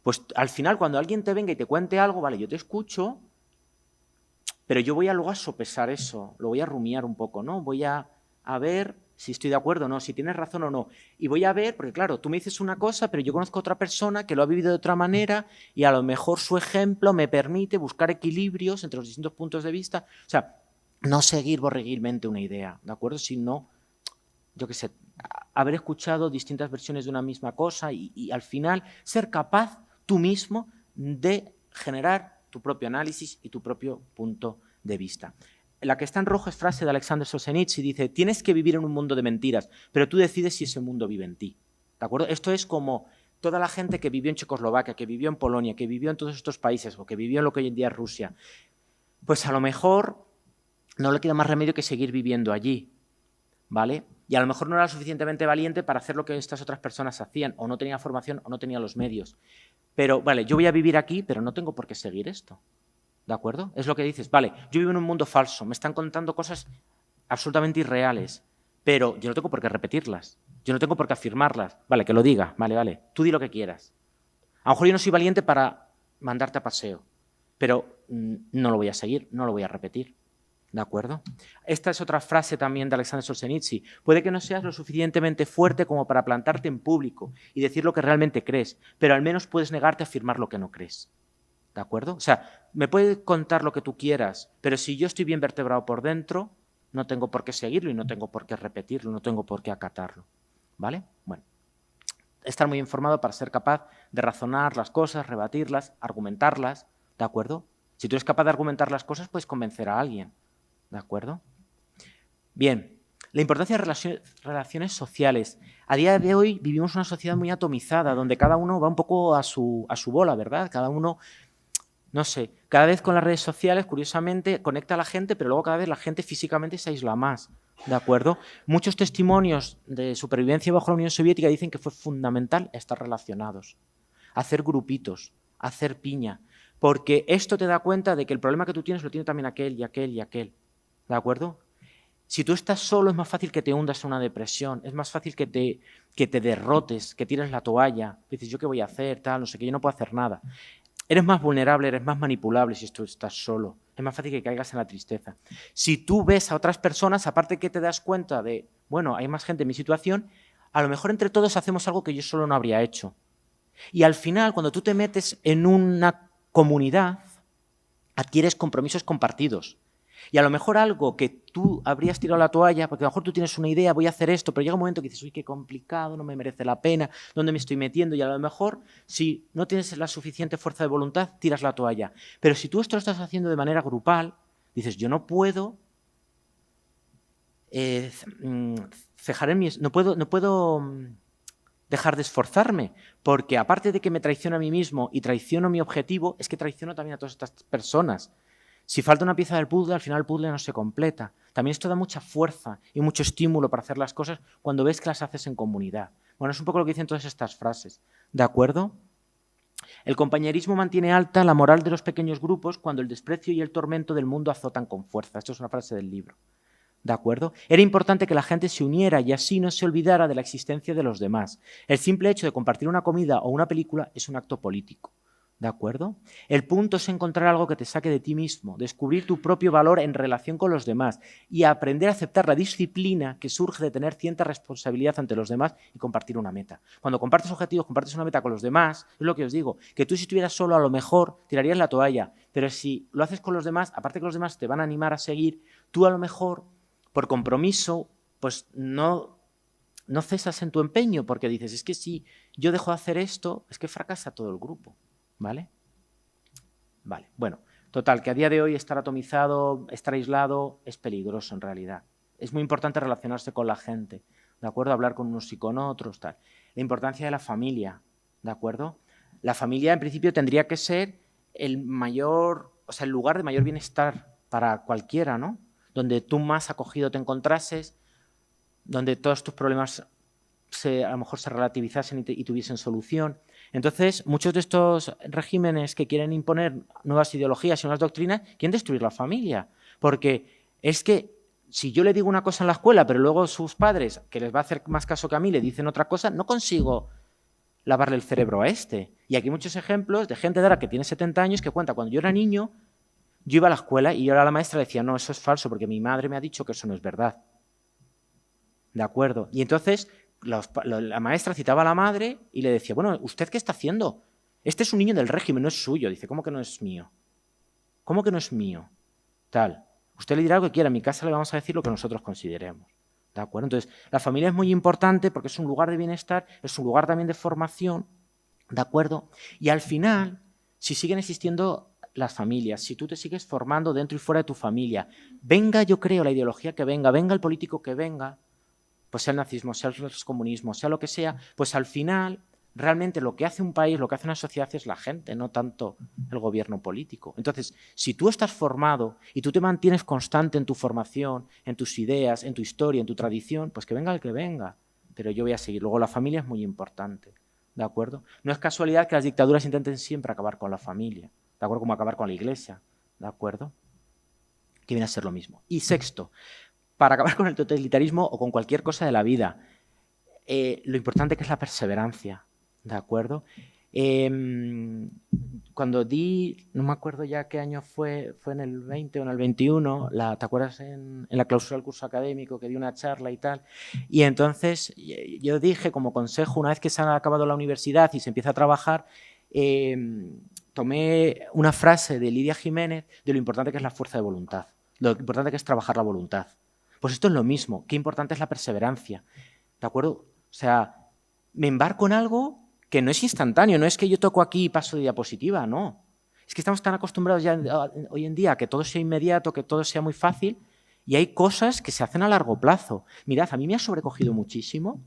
pues al final cuando alguien te venga y te cuente algo, vale, yo te escucho, pero yo voy a luego a sopesar eso, lo voy a rumiar un poco, ¿no? Voy a ver si estoy de acuerdo o no, si tienes razón o no. Y voy a ver, porque claro, tú me dices una cosa, pero yo conozco a otra persona que lo ha vivido de otra manera y a lo mejor su ejemplo me permite buscar equilibrios entre los distintos puntos de vista. O sea, no seguir borreguilmente una idea, ¿de acuerdo? Sino, yo qué sé, haber escuchado distintas versiones de una misma cosa y al final ser capaz tú mismo de generar tu propio análisis y tu propio punto de vista. La que está en rojo es frase de Alexander Solzhenitsyn y dice, tienes que vivir en un mundo de mentiras, pero tú decides si ese mundo vive en ti. ¿De acuerdo? Esto es como toda la gente que vivió en Checoslovaquia, que vivió en Polonia, que vivió en todos estos países o que vivió en lo que hoy en día es Rusia, pues a lo mejor no le queda más remedio que seguir viviendo allí, ¿vale? Y a lo mejor no era suficientemente valiente para hacer lo que estas otras personas hacían, o no tenía formación o no tenía los medios. Pero, vale, yo voy a vivir aquí, pero no tengo por qué seguir esto. ¿De acuerdo? Es lo que dices, vale, yo vivo en un mundo falso, me están contando cosas absolutamente irreales, pero yo no tengo por qué repetirlas, yo no tengo por qué afirmarlas. Vale, que lo diga, vale, tú di lo que quieras. A lo mejor yo no soy valiente para mandarte a paseo, pero no lo voy a seguir, no lo voy a repetir. ¿De acuerdo? Esta es otra frase también de Alexander Solzhenitsyn. Puede que no seas lo suficientemente fuerte como para plantarte en público y decir lo que realmente crees, pero al menos puedes negarte a afirmar lo que no crees. ¿De acuerdo? O sea, me puedes contar lo que tú quieras, pero si yo estoy bien vertebrado por dentro, no tengo por qué seguirlo y no tengo por qué repetirlo, no tengo por qué acatarlo. ¿Vale? Bueno, estar muy informado para ser capaz de razonar las cosas, rebatirlas, argumentarlas. ¿De acuerdo? Si tú eres capaz de argumentar las cosas, puedes convencer a alguien. ¿De acuerdo? Bien, la importancia de relaciones sociales. A día de hoy vivimos una sociedad muy atomizada, donde cada uno va un poco a su bola, ¿verdad? Cada uno, no sé, cada vez con las redes sociales, curiosamente, conecta a la gente, pero luego cada vez la gente físicamente se aísla más, ¿de acuerdo? Muchos testimonios de supervivencia bajo la Unión Soviética dicen que fue fundamental estar relacionados, hacer grupitos, hacer piña, porque esto te da cuenta de que el problema que tú tienes lo tiene también aquel y aquel y aquel. ¿De acuerdo? Si tú estás solo es más fácil que te hundas en una depresión, es más fácil que te derrotes, que tires la toalla, dices, ¿yo qué voy a hacer? Tal, no sé qué, yo no puedo hacer nada. Eres más vulnerable, eres más manipulable si tú estás solo. Es más fácil que caigas en la tristeza. Si tú ves a otras personas, aparte que te das cuenta de, bueno, hay más gente en mi situación, a lo mejor entre todos hacemos algo que yo solo no habría hecho. Y al final, cuando tú te metes en una comunidad, adquieres compromisos compartidos. Y a lo mejor algo que tú habrías tirado la toalla, porque a lo mejor tú tienes una idea, voy a hacer esto, pero llega un momento que dices, uy, qué complicado, no me merece la pena, ¿dónde me estoy metiendo? Y a lo mejor, si no tienes la suficiente fuerza de voluntad, tiras la toalla. Pero si tú esto lo estás haciendo de manera grupal, dices, yo no puedo no puedo dejar de esforzarme, porque aparte de que me traiciono a mí mismo y traiciono mi objetivo, es que traiciono también a todas estas personas. Si falta una pieza del puzzle, al final el puzzle no se completa. También esto da mucha fuerza y mucho estímulo para hacer las cosas cuando ves que las haces en comunidad. Bueno, es un poco lo que dicen todas estas frases. ¿De acuerdo? El compañerismo mantiene alta la moral de los pequeños grupos cuando el desprecio y el tormento del mundo azotan con fuerza. Esto es una frase del libro. ¿De acuerdo? Era importante que la gente se uniera y así no se olvidara de la existencia de los demás. El simple hecho de compartir una comida o una película es un acto político. ¿De acuerdo? El punto es encontrar algo que te saque de ti mismo, descubrir tu propio valor en relación con los demás y aprender a aceptar la disciplina que surge de tener cierta responsabilidad ante los demás y compartir una meta. Cuando compartes objetivos, compartes una meta con los demás, es lo que os digo, que tú si estuvieras solo a lo mejor tirarías la toalla, pero si lo haces con los demás, aparte que los demás te van a animar a seguir, tú a lo mejor, por compromiso, pues no cesas en tu empeño, porque dices, es que si yo dejo de hacer esto, es que fracasa todo el grupo. ¿Vale? Vale, bueno, total, que a día de hoy estar atomizado, estar aislado, es peligroso en realidad. Es muy importante relacionarse con la gente, ¿de acuerdo? Hablar con unos y con otros, tal. La importancia de la familia, ¿de acuerdo? La familia, en principio, tendría que ser el lugar de mayor bienestar para cualquiera, ¿no? Donde tú más acogido te encontrases, donde todos tus problemas a lo mejor se relativizasen y tuviesen solución. Entonces, muchos de estos regímenes que quieren imponer nuevas ideologías y nuevas doctrinas quieren destruir la familia. Porque es que si yo le digo una cosa en la escuela, pero luego sus padres, que les va a hacer más caso que a mí, le dicen otra cosa, no consigo lavarle el cerebro a este. Y aquí hay muchos ejemplos de gente de ahora que tiene 70 años que cuenta, cuando yo era niño, yo iba a la escuela y ahora la maestra decía, no, eso es falso, porque mi madre me ha dicho que eso no es verdad. ¿De acuerdo? Y entonces la maestra citaba a la madre y le decía, bueno, ¿usted qué está haciendo? Este es un niño del régimen, no es suyo. Dice, ¿cómo que no es mío? ¿Cómo que no es mío? Tal. Usted le dirá lo que quiera, en mi casa le vamos a decir lo que nosotros consideremos. ¿De acuerdo? Entonces, la familia es muy importante porque es un lugar de bienestar, es un lugar también de formación, ¿de acuerdo? Y al final, si siguen existiendo las familias, si tú te sigues formando dentro y fuera de tu familia, venga, yo creo, la ideología que venga el político que venga, pues sea el nazismo, sea el comunismo, sea lo que sea, pues al final realmente lo que hace un país, lo que hace una sociedad es la gente, no tanto el gobierno político. Entonces, si tú estás formado y tú te mantienes constante en tu formación, en tus ideas, en tu historia, en tu tradición, pues que venga el que venga, pero yo voy a seguir. Luego la familia es muy importante, ¿de acuerdo? No es casualidad que las dictaduras intenten siempre acabar con la familia, ¿de acuerdo? Como acabar con la iglesia, ¿de acuerdo? Que viene a ser lo mismo. Y sexto, para acabar con el totalitarismo o con cualquier cosa de la vida, lo importante que es la perseverancia, ¿de acuerdo? Cuando di, no me acuerdo ya qué año fue en el 20 o en el 21, ¿te acuerdas en la clausura del curso académico que di una charla y tal? Y entonces yo dije como consejo, una vez que se ha acabado la universidad y se empieza a trabajar, tomé una frase de Lidia Jiménez de lo importante que es la fuerza de voluntad, lo importante que es trabajar la voluntad. Pues esto es lo mismo, qué importante es la perseverancia, ¿de acuerdo? O sea, me embarco en algo que no es instantáneo, no es que yo toco aquí y paso de diapositiva, no. Es que estamos tan acostumbrados ya hoy en día a que todo sea inmediato, que todo sea muy fácil, y hay cosas que se hacen a largo plazo. Mirad, a mí me ha sobrecogido muchísimo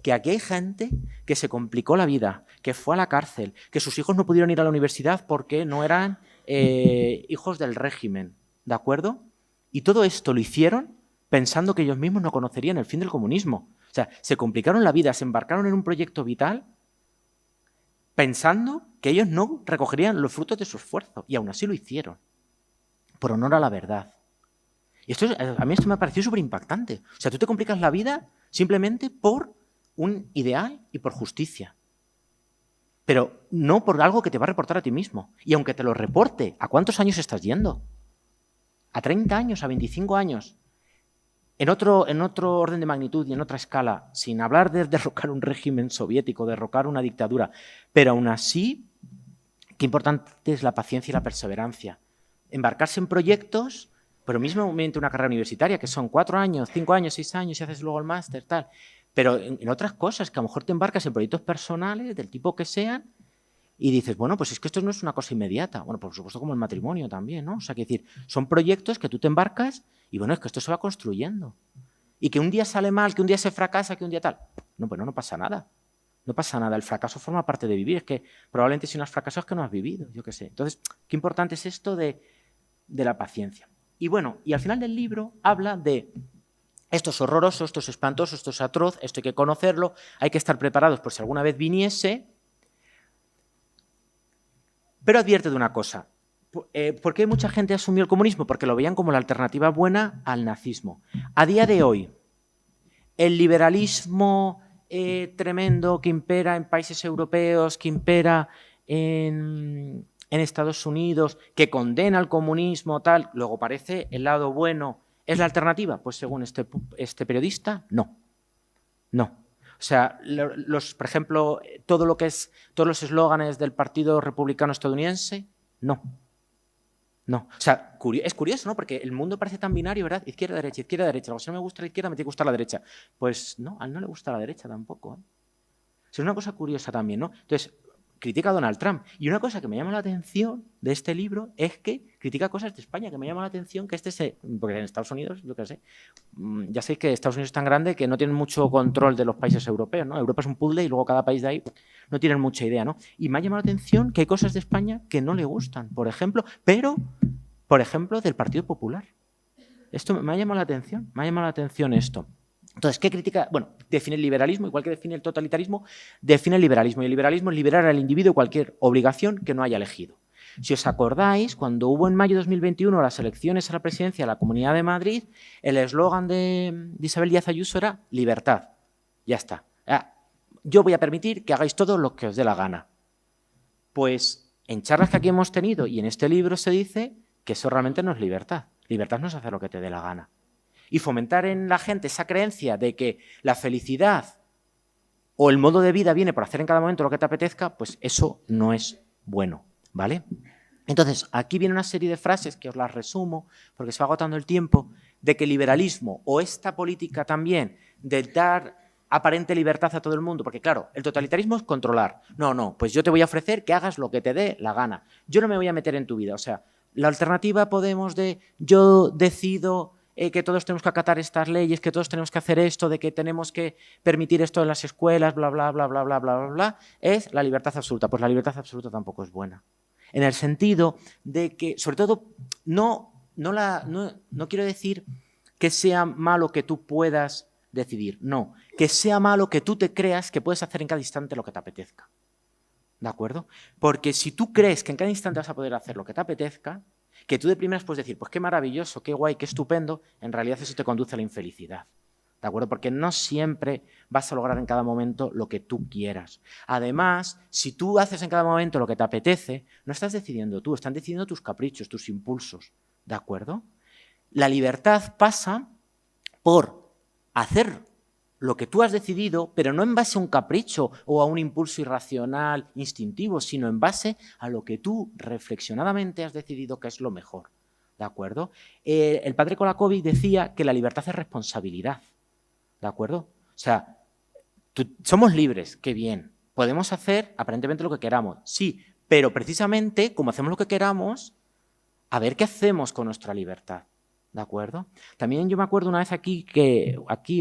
que aquí hay gente que se complicó la vida, que fue a la cárcel, que sus hijos no pudieron ir a la universidad porque no eran hijos del régimen, ¿de acuerdo? Y todo esto lo hicieron pensando que ellos mismos no conocerían el fin del comunismo. O sea, se complicaron la vida, se embarcaron en un proyecto vital pensando que ellos no recogerían los frutos de su esfuerzo. Y aún así lo hicieron, por honor a la verdad. Y a mí esto me ha parecido súper impactante. O sea, tú te complicas la vida simplemente por un ideal y por justicia. Pero no por algo que te va a reportar a ti mismo. Y aunque te lo reporte, ¿a cuántos años estás yendo? ¿A 30 años? ¿A 25 años? En otro orden de magnitud y en otra escala, sin hablar de derrocar un régimen soviético, derrocar una dictadura, pero aún así, qué importante es la paciencia y la perseverancia. Embarcarse en proyectos, pero mismo mediante una carrera universitaria, que son 4 años, 5 años, 6 años, y haces luego el máster, tal. Pero en otras cosas, que a lo mejor te embarcas en proyectos personales, del tipo que sean, y dices, bueno, pues es que esto no es una cosa inmediata. Bueno, por supuesto como el matrimonio también, ¿no? O sea, que decir, son proyectos que tú te embarcas y bueno, es que esto se va construyendo. Y que un día sale mal, que un día se fracasa, que un día tal. No, pues no pasa nada. No pasa nada. El fracaso forma parte de vivir. Es que probablemente si no has fracasado es que no has vivido, yo qué sé. Entonces, qué importante es esto de la paciencia. Y bueno, y al final del libro habla de esto es horroroso, esto es espantoso, esto es atroz, esto hay que conocerlo, hay que estar preparados por si alguna vez viniese. Pero advierte de una cosa, ¿por qué mucha gente asumió el comunismo? Porque lo veían como la alternativa buena al nazismo. A día de hoy, el liberalismo tremendo que impera en países europeos, que impera en Estados Unidos, que condena al comunismo, tal, luego parece el lado bueno, ¿es la alternativa? Pues según este periodista, no. No. O sea, por ejemplo, todos los eslóganes del Partido Republicano Estadounidense, no. No. O sea, es curioso, ¿no? Porque el mundo parece tan binario, ¿verdad? Izquierda, derecha, izquierda, derecha. Luego, si no me gusta la izquierda, me tiene que gustar la derecha. Pues no, a él no le gusta la derecha tampoco, ¿eh? Es una cosa curiosa también, ¿no? Entonces, critica a Donald Trump. Y una cosa que me llama la atención de este libro es que critica cosas de España, que me llama la atención que porque en Estados Unidos, yo qué sé, ya sé que Estados Unidos es tan grande que no tienen mucho control de los países europeos, ¿no? Europa es un puzzle y luego cada país de ahí no tienen mucha idea, ¿no? Y me ha llamado la atención que hay cosas de España que no le gustan, por ejemplo, del Partido Popular. Esto me ha llamado la atención esto. Entonces, ¿qué critica? Bueno, define el liberalismo, igual que define el totalitarismo, define el liberalismo. Y el liberalismo es liberar al individuo de cualquier obligación que no haya elegido. Si os acordáis, cuando hubo en mayo de 2021 las elecciones a la presidencia de la Comunidad de Madrid, el eslogan de Isabel Díaz Ayuso era libertad. Ya está. Yo voy a permitir que hagáis todo lo que os dé la gana. Pues en charlas que aquí hemos tenido y en este libro se dice que eso realmente no es libertad. Libertad no es hacer lo que te dé la gana. Y fomentar en la gente esa creencia de que la felicidad o el modo de vida viene por hacer en cada momento lo que te apetezca, pues eso no es bueno, ¿vale? Entonces, aquí viene una serie de frases que os las resumo porque se va agotando el tiempo, de que el liberalismo o esta política también de dar aparente libertad a todo el mundo, porque claro, el totalitarismo es controlar. No, pues yo te voy a ofrecer que hagas lo que te dé la gana. Yo no me voy a meter en tu vida. O sea, la alternativa Podemos de yo decido que todos tenemos que acatar estas leyes, que todos tenemos que hacer esto, de que tenemos que permitir esto en las escuelas, bla, bla, bla, bla, bla, bla, bla, bla, es la libertad absoluta. Pues la libertad absoluta tampoco es buena. En el sentido de que, sobre todo, no quiero decir que sea malo que tú puedas decidir, no, que sea malo que tú te creas que puedes hacer en cada instante lo que te apetezca, ¿de acuerdo? Porque si tú crees que en cada instante vas a poder hacer lo que te apetezca, que tú de primeras puedes decir, pues qué maravilloso, qué guay, qué estupendo, en realidad eso te conduce a la infelicidad, ¿de acuerdo? Porque no siempre vas a lograr en cada momento lo que tú quieras. Además, si tú haces en cada momento lo que te apetece, no estás decidiendo tú, están decidiendo tus caprichos, tus impulsos, ¿de acuerdo? La libertad pasa por hacer lo que tú has decidido, pero no en base a un capricho o a un impulso irracional, instintivo, sino en base a lo que tú reflexionadamente has decidido que es lo mejor, ¿de acuerdo? El padre Kolakowicz decía que la libertad es responsabilidad, ¿de acuerdo? O sea, somos libres, qué bien, podemos hacer aparentemente lo que queramos, sí, pero precisamente como hacemos lo que queramos, a ver qué hacemos con nuestra libertad. ¿De acuerdo? También yo me acuerdo una vez aquí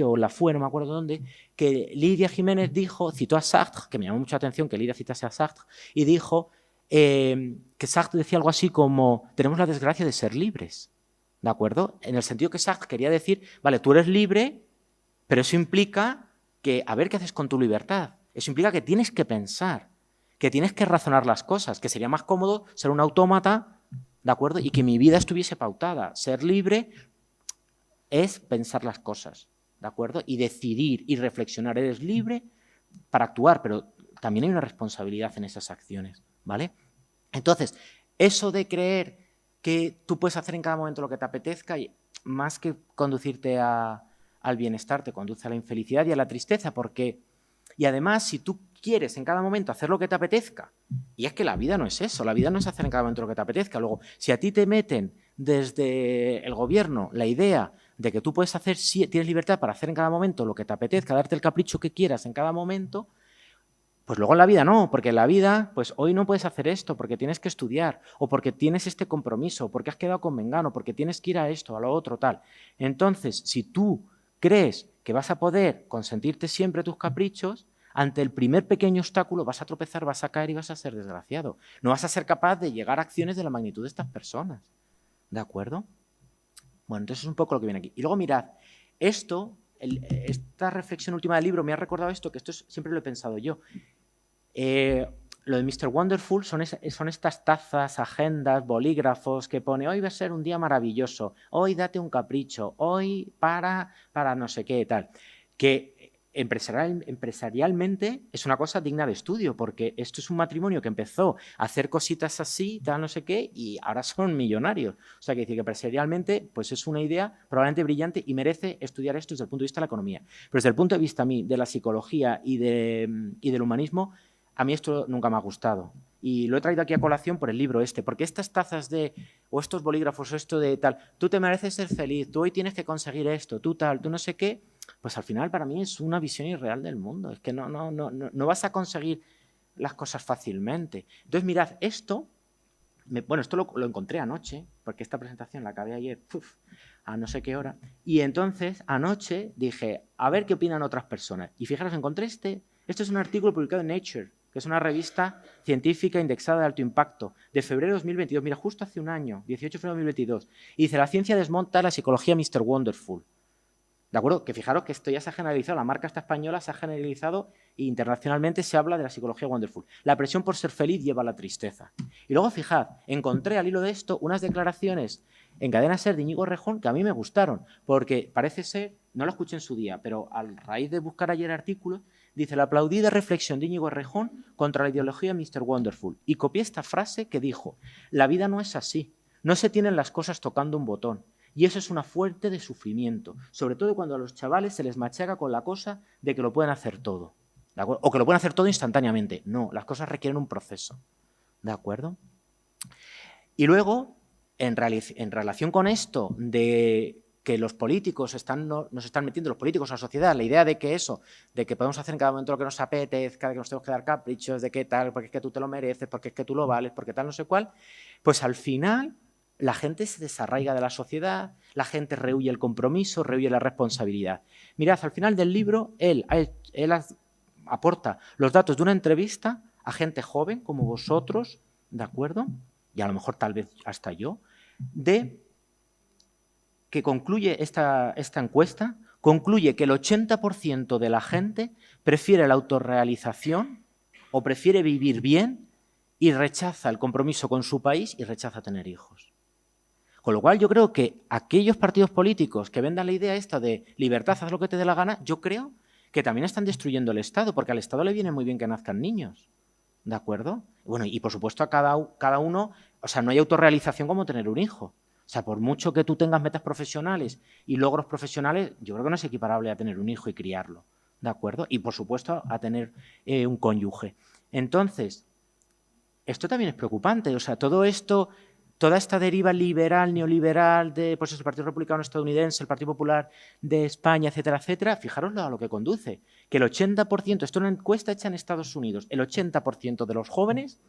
o la fue, no me acuerdo dónde, que Lidia Jiménez citó a Sartre, que me llamó mucha atención que Lidia citase a Sartre, y dijo que Sartre decía algo así como, tenemos la desgracia de ser libres, ¿de acuerdo? En el sentido que Sartre quería decir, vale, tú eres libre, pero eso implica que, a ver qué haces con tu libertad, eso implica que tienes que pensar, que tienes que razonar las cosas, que sería más cómodo ser un autómata, ¿de acuerdo? Y que mi vida estuviese pautada. Ser libre es pensar las cosas, ¿de acuerdo? Y decidir y reflexionar. Eres libre para actuar, pero también hay una responsabilidad en esas acciones, ¿vale? Entonces, eso de creer que tú puedes hacer en cada momento lo que te apetezca, más que conducirte al bienestar, te conduce a la infelicidad y a la tristeza, porque... Y además, si tú quieres en cada momento hacer lo que te apetezca, y es que la vida no es eso, la vida no es hacer en cada momento lo que te apetezca. Luego, si a ti te meten desde el gobierno la idea de que tú puedes hacer, tienes libertad para hacer en cada momento lo que te apetezca, darte el capricho que quieras en cada momento, pues luego en la vida no, porque en la vida, pues hoy no puedes hacer esto porque tienes que estudiar, o porque tienes este compromiso, o porque has quedado con mengano, porque tienes que ir a esto, a lo otro, tal. Entonces, si tú crees que vas a poder consentirte siempre tus caprichos, ante el primer pequeño obstáculo vas a tropezar, vas a caer y vas a ser desgraciado. No vas a ser capaz de llegar a acciones de la magnitud de estas personas. ¿De acuerdo? Bueno, entonces es un poco lo que viene aquí. Y luego mirad, esta reflexión última del libro me ha recordado esto, que esto siempre lo he pensado yo. Lo de Mr. Wonderful son estas tazas, agendas, bolígrafos que pone hoy va a ser un día maravilloso, hoy date un capricho, hoy para no sé qué tal. Que empresarialmente es una cosa digna de estudio, porque esto es un matrimonio que empezó a hacer cositas así, tal no sé qué, y ahora son millonarios. O sea, que decir que empresarialmente pues es una idea probablemente brillante y merece estudiar esto desde el punto de vista de la economía. Pero desde el punto de vista a mí de la psicología y del humanismo, a mí esto nunca me ha gustado. Y lo he traído aquí a colación por el libro porque estas tazas o estos bolígrafos o esto de tal, tú te mereces ser feliz, tú hoy tienes que conseguir esto, tú tal, tú no sé qué, pues al final para mí es una visión irreal del mundo. Es que no vas a conseguir las cosas fácilmente. Entonces, mirad, esto lo encontré anoche, porque esta presentación la acabé ayer a no sé qué hora, y entonces anoche dije, a ver qué opinan otras personas. Y fijaros, encontré esto es un artículo publicado en Nature, que es una revista científica indexada de alto impacto, de febrero de 2022, mira, justo hace un año, 18 de febrero de 2022, y dice, la ciencia desmonta la psicología Mr. Wonderful. ¿De acuerdo? Que fijaros que esto ya se ha generalizado, la marca esta española se ha generalizado e internacionalmente se habla de la psicología wonderful. La presión por ser feliz lleva a la tristeza. Y luego, fijad, encontré al hilo de esto unas declaraciones en Cadena SER de Íñigo Errejón que a mí me gustaron, porque parece ser, no lo escuché en su día, pero a raíz de buscar ayer artículos, dice la aplaudida reflexión de Íñigo Errejón contra la ideología Mr. Wonderful. Y copié esta frase que dijo: la vida no es así, no se tienen las cosas tocando un botón. Y eso es una fuente de sufrimiento, sobre todo cuando a los chavales se les machaca con la cosa de que lo pueden hacer todo, ¿de acuerdo? O que lo pueden hacer todo instantáneamente. No, las cosas requieren un proceso, ¿de acuerdo? Y luego, en relación con esto de que los políticos nos están metiendo, los políticos a la sociedad, la idea de que eso, de que podemos hacer en cada momento lo que nos apetezca, de que nos tenemos que dar caprichos, de qué tal, porque es que tú te lo mereces, porque es que tú lo vales, porque tal, no sé cuál, pues al final la gente se desarraiga de la sociedad, la gente rehúye el compromiso, rehúye la responsabilidad. Mirad, al final del libro, él aporta los datos de una entrevista a gente joven como vosotros, ¿de acuerdo? Y a lo mejor tal vez hasta yo, de que concluye esta encuesta, concluye que el 80% de la gente prefiere la autorrealización o prefiere vivir bien y rechaza el compromiso con su país y rechaza tener hijos. Con lo cual yo creo que aquellos partidos políticos que vendan la idea esta de libertad, haz lo que te dé la gana, yo creo que también están destruyendo el Estado, porque al Estado le viene muy bien que nazcan niños, ¿de acuerdo? Bueno, y por supuesto a cada uno, o sea, no hay autorrealización como tener un hijo. O sea, por mucho que tú tengas metas profesionales y logros profesionales, yo creo que no es equiparable a tener un hijo y criarlo, ¿de acuerdo? Y por supuesto a tener un cónyuge. Entonces, esto también es preocupante, o sea, todo esto, toda esta deriva liberal, neoliberal de pues el Partido Republicano estadounidense, el Partido Popular de España, etcétera, etcétera, fijaros a lo que conduce, que el 80%, esto es una encuesta hecha en Estados Unidos, el 80% de los jóvenes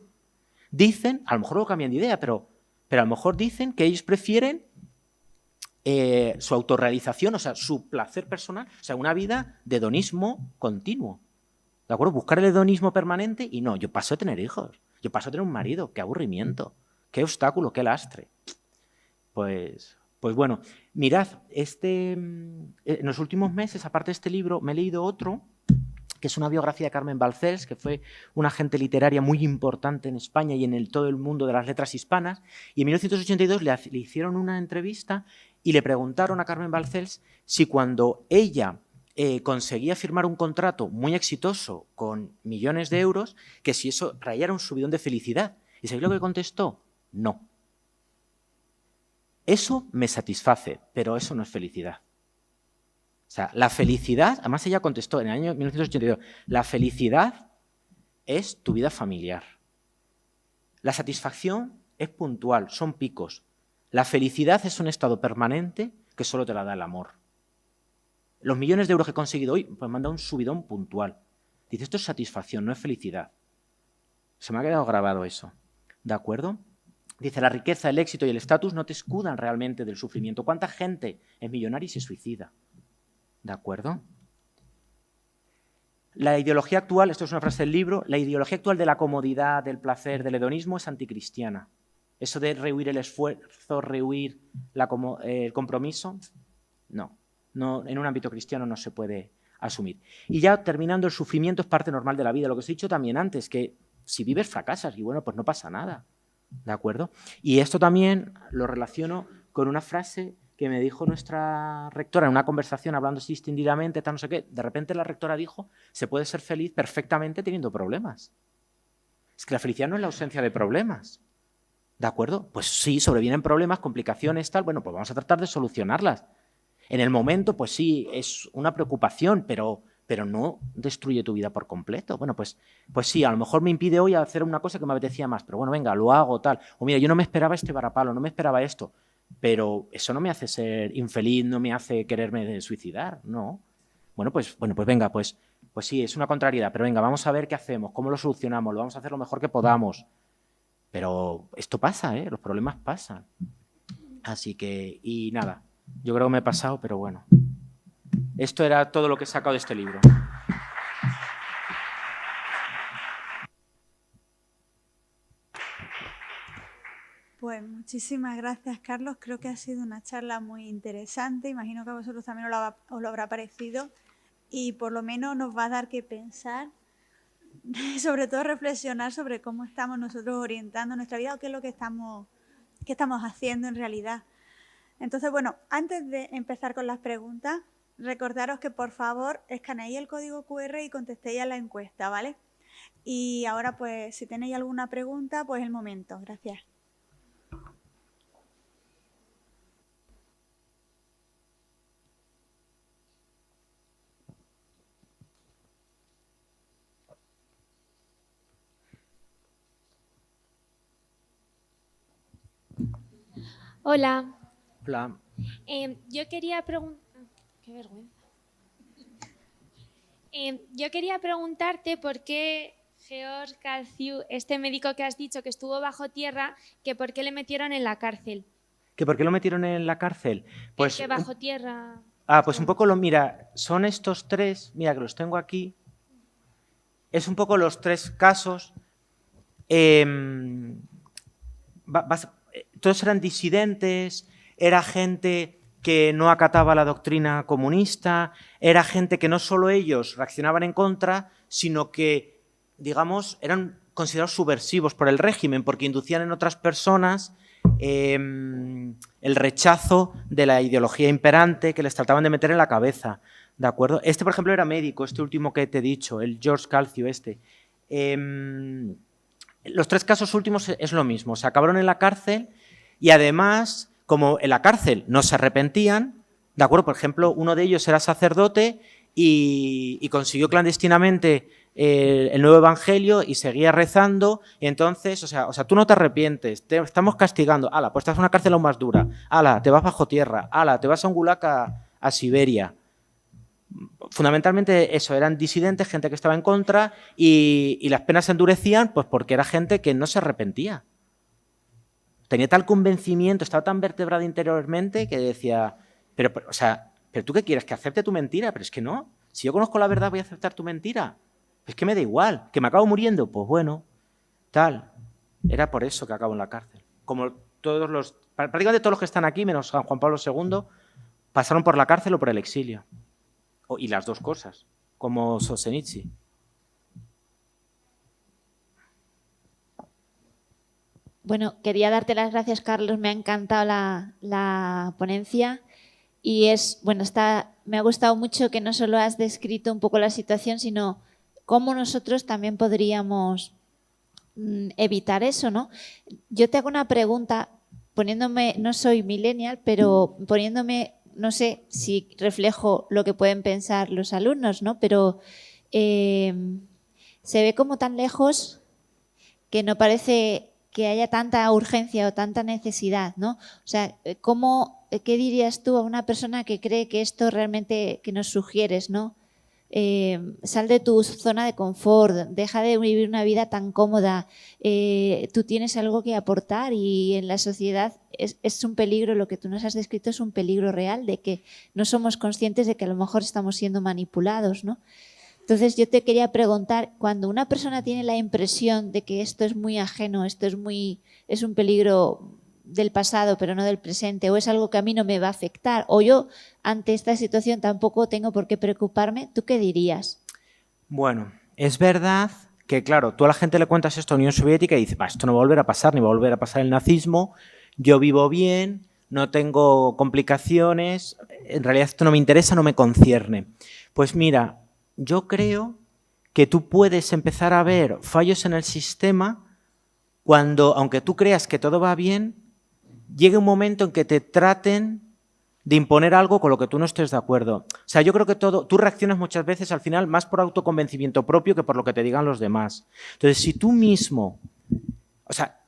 dicen, a lo mejor luego cambian de idea, pero a lo mejor dicen que ellos prefieren su autorrealización, o sea, su placer personal, o sea, una vida de hedonismo continuo, ¿de acuerdo? Buscar el hedonismo permanente y no, yo paso a tener hijos, yo paso a tener un marido, qué aburrimiento. Qué obstáculo, qué lastre. Pues bueno, mirad, en los últimos meses, aparte de este libro, me he leído otro, que es una biografía de Carmen Balcells, que fue una agente literaria muy importante en España y en todo el mundo de las letras hispanas, y en 1982 le hicieron una entrevista y le preguntaron a Carmen Balcells si cuando ella conseguía firmar un contrato muy exitoso con millones de euros, que si eso traía un subidón de felicidad. ¿Y sabéis lo que contestó? No. Eso me satisface, pero eso no es felicidad. O sea, la felicidad, además ella contestó en el año 1982, la felicidad es tu vida familiar. La satisfacción es puntual, son picos. La felicidad es un estado permanente que solo te la da el amor. Los millones de euros que he conseguido hoy, pues me han dado un subidón puntual. Dice, esto es satisfacción, no es felicidad. Se me ha quedado grabado eso. ¿De acuerdo? Dice, la riqueza, el éxito y el estatus no te escudan realmente del sufrimiento. ¿Cuánta gente es millonaria y se suicida? ¿De acuerdo? La ideología actual, esto es una frase del libro, la ideología actual de la comodidad, del placer, del hedonismo es anticristiana. Eso de rehuir el esfuerzo, rehuir el compromiso, no, en un ámbito cristiano no se puede asumir. Y ya terminando, el sufrimiento es parte normal de la vida. Lo que os he dicho también antes, que si vives fracasas y bueno, pues no pasa nada. ¿De acuerdo? Y esto también lo relaciono con una frase que me dijo nuestra rectora en una conversación hablando así distendidamente, tal no sé qué. De repente la rectora dijo, se puede ser feliz perfectamente teniendo problemas. Es que la felicidad no es la ausencia de problemas. ¿De acuerdo? Pues sí, sobrevienen problemas, complicaciones, tal. Bueno, pues vamos a tratar de solucionarlas. En el momento, pues sí, es una preocupación, pero no destruye tu vida por completo. Bueno, pues sí, a lo mejor me impide hoy hacer una cosa que me apetecía más, pero bueno, venga, lo hago, tal. O mira, yo no me esperaba este varapalo, no me esperaba esto, pero eso no me hace ser infeliz, no me hace quererme suicidar, no. Bueno, pues venga, pues sí, es una contrariedad, pero venga, vamos a ver qué hacemos, cómo lo solucionamos, lo vamos a hacer lo mejor que podamos. Pero esto pasa, los problemas pasan. Así que, y nada, yo creo que me he pasado, pero bueno. Esto era todo lo que he sacado de este libro. Pues muchísimas gracias, Carlos. Creo que ha sido una charla muy interesante. Imagino que a vosotros también os lo habrá parecido y por lo menos nos va a dar que pensar, sobre todo reflexionar sobre cómo estamos nosotros orientando nuestra vida o qué es lo que estamos haciendo en realidad. Entonces, bueno, antes de empezar con las preguntas, recordaros que por favor escaneéis el código QR y contestéis a la encuesta, ¿vale? Y ahora, pues, si tenéis alguna pregunta, pues el momento. Gracias. Hola. Hola. Yo quería preguntar... ¡Qué vergüenza! Yo quería preguntarte por qué George Calciu, este médico que has dicho que estuvo bajo tierra, que por qué le metieron en la cárcel. ¿Que por qué lo metieron en la cárcel? Pues que bajo tierra... pues un poco mira, son estos tres, mira que los tengo aquí, es un poco los tres casos, todos eran disidentes, era gente que no acataba la doctrina comunista, era gente que no solo ellos reaccionaban en contra, sino que, digamos, eran considerados subversivos por el régimen, porque inducían en otras personas el rechazo de la ideología imperante que les trataban de meter en la cabeza, ¿de acuerdo? Este, por ejemplo, era médico, este último que te he dicho, el George Calciu este. Los tres casos últimos es lo mismo, se acabaron en la cárcel y además, como en la cárcel no se arrepentían, ¿de acuerdo? Por ejemplo, uno de ellos era sacerdote y consiguió clandestinamente el nuevo evangelio y seguía rezando y entonces, o sea, tú no te arrepientes, te estamos castigando, ala, pues estás en una cárcel aún más dura, ala, te vas bajo tierra, ala, te vas a un gulag a Siberia. Fundamentalmente eso, eran disidentes, gente que estaba en contra y las penas se endurecían pues porque era gente que no se arrepentía. Tenía tal convencimiento, estaba tan vertebrado interiormente que decía, pero ¿tú qué quieres? ¿Que acepte tu mentira? Pero es que no, si yo conozco la verdad voy a aceptar tu mentira. Es que me da igual, que me acabo muriendo, pues bueno, tal. Era por eso que acabo en la cárcel. Como prácticamente todos los que están aquí, menos San Juan Pablo II, pasaron por la cárcel o por el exilio. Y las dos cosas, como Solzhenitsyn. Bueno, quería darte las gracias, Carlos. Me ha encantado la ponencia y me ha gustado mucho que no solo has descrito un poco la situación, sino cómo nosotros también podríamos evitar eso, ¿no? Yo te hago una pregunta, no soy millennial, pero poniéndome, no sé si reflejo lo que pueden pensar los alumnos, ¿no? Pero se ve como tan lejos que no parece que haya tanta urgencia o tanta necesidad, ¿no? O sea, ¿qué dirías tú a una persona que cree que esto realmente que nos sugieres, ¿no? Sal de tu zona de confort, deja de vivir una vida tan cómoda, tú tienes algo que aportar y en la sociedad es un peligro, lo que tú nos has descrito es un peligro real de que no somos conscientes de que a lo mejor estamos siendo manipulados, ¿no? Entonces yo te quería preguntar, cuando una persona tiene la impresión de que esto es muy ajeno, es un peligro del pasado pero no del presente, o es algo que a mí no me va a afectar, o yo ante esta situación tampoco tengo por qué preocuparme, ¿tú qué dirías? Bueno, es verdad que, claro, tú a la gente le cuentas esto a la Unión Soviética y dices, esto no va a volver a pasar, ni va a volver a pasar el nazismo, yo vivo bien, no tengo complicaciones, en realidad esto no me interesa, no me concierne. Pues mira, yo creo que tú puedes empezar a ver fallos en el sistema cuando, aunque tú creas que todo va bien, llegue un momento en que te traten de imponer algo con lo que tú no estés de acuerdo. O sea, yo creo que tú reaccionas muchas veces al final más por autoconvencimiento propio que por lo que te digan los demás. Entonces, si tú mismo, o sea,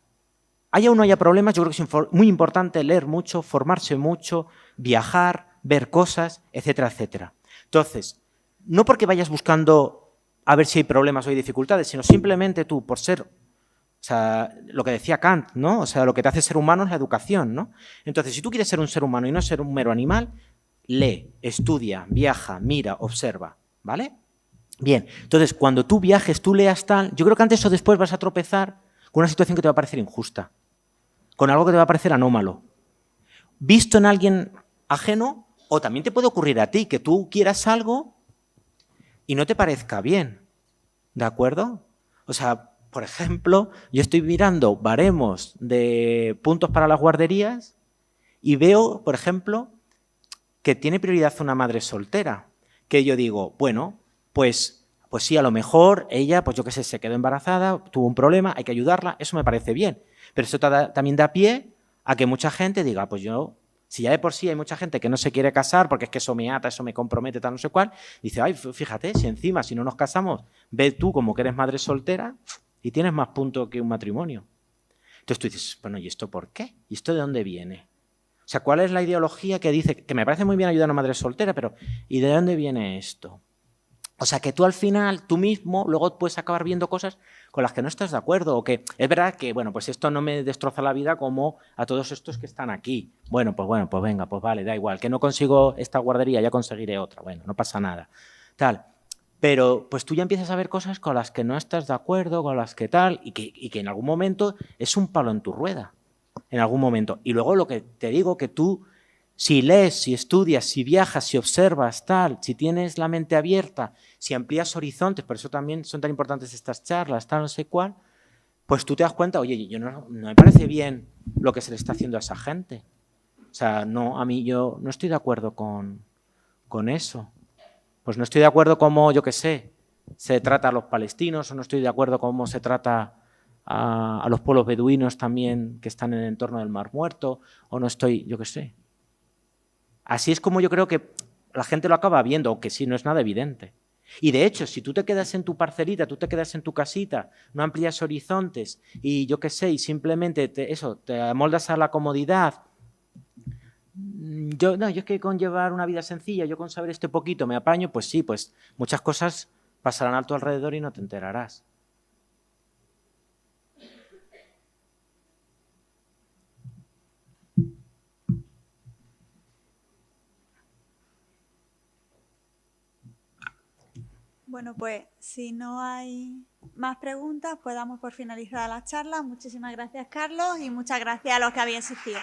haya o no haya problemas, yo creo que es muy importante leer mucho, formarse mucho, viajar, ver cosas, etcétera, etcétera. Entonces, no porque vayas buscando a ver si hay problemas o hay dificultades, sino simplemente tú, por ser, o sea, lo que decía Kant, ¿no? O sea, lo que te hace ser humano es la educación, ¿no? Entonces, si tú quieres ser un ser humano y no ser un mero animal, lee, estudia, viaja, mira, observa, ¿vale? Bien, entonces, cuando tú viajes, tú leas tal, yo creo que antes o después vas a tropezar con una situación que te va a parecer injusta. con algo que te va a parecer anómalo. Visto en alguien ajeno, o también te puede ocurrir a ti, que tú quieras algo y no te parezca bien, ¿de acuerdo? O sea, por ejemplo, yo estoy mirando baremos de puntos para las guarderías y veo, por ejemplo, que tiene prioridad una madre soltera, que yo digo, bueno, pues sí, a lo mejor ella, pues yo qué sé, se quedó embarazada, tuvo un problema, hay que ayudarla, eso me parece bien. Pero eso también da pie a que mucha gente diga, pues yo, si ya de por sí hay mucha gente que no se quiere casar porque es que eso me ata, eso me compromete, tal, no sé cuál, dice, ay, fíjate, si encima, si no nos casamos, ve tú como que eres madre soltera y tienes más puntos que un matrimonio. Entonces tú dices, bueno, ¿y esto por qué? ¿Y esto de dónde viene? O sea, ¿cuál es la ideología que dice que me parece muy bien ayudar a una madre soltera, pero ¿y de dónde viene esto? O sea, que tú al final, tú mismo, luego puedes acabar viendo cosas con las que no estás de acuerdo, o que es verdad que, bueno, pues esto no me destroza la vida como a todos estos que están aquí. Bueno, pues venga, pues vale, da igual, que no consigo esta guardería, ya conseguiré otra, bueno, no pasa nada, tal. Pero pues tú ya empiezas a ver cosas con las que no estás de acuerdo, con las que tal, y que en algún momento es un palo en tu rueda, en algún momento. Y luego lo que te digo, que tú, si lees, si estudias, si viajas, si observas, tal, si tienes la mente abierta, si amplías horizontes, por eso también son tan importantes estas charlas, tal, no sé cuál, pues tú te das cuenta, oye, yo no me parece bien lo que se le está haciendo a esa gente. O sea, no, a mí yo no estoy de acuerdo con eso. Pues no estoy de acuerdo cómo, yo qué sé, se trata a los palestinos, o no estoy de acuerdo cómo se trata a los pueblos beduinos también que están en el entorno del Mar Muerto, o no estoy, yo qué sé. Así es como yo creo que la gente lo acaba viendo, aunque sí, no es nada evidente. Y de hecho, si tú te quedas en tu parcelita, tú te quedas en tu casita, no amplías horizontes y yo qué sé, y simplemente te amoldas a la comodidad. Yo es que con llevar una vida sencilla, yo con saber este poquito me apaño, pues sí, pues muchas cosas pasarán a tu alrededor y no te enterarás. Bueno, pues si no hay más preguntas, pues damos por finalizada la charla. Muchísimas gracias, Carlos, y muchas gracias a los que habéis asistido.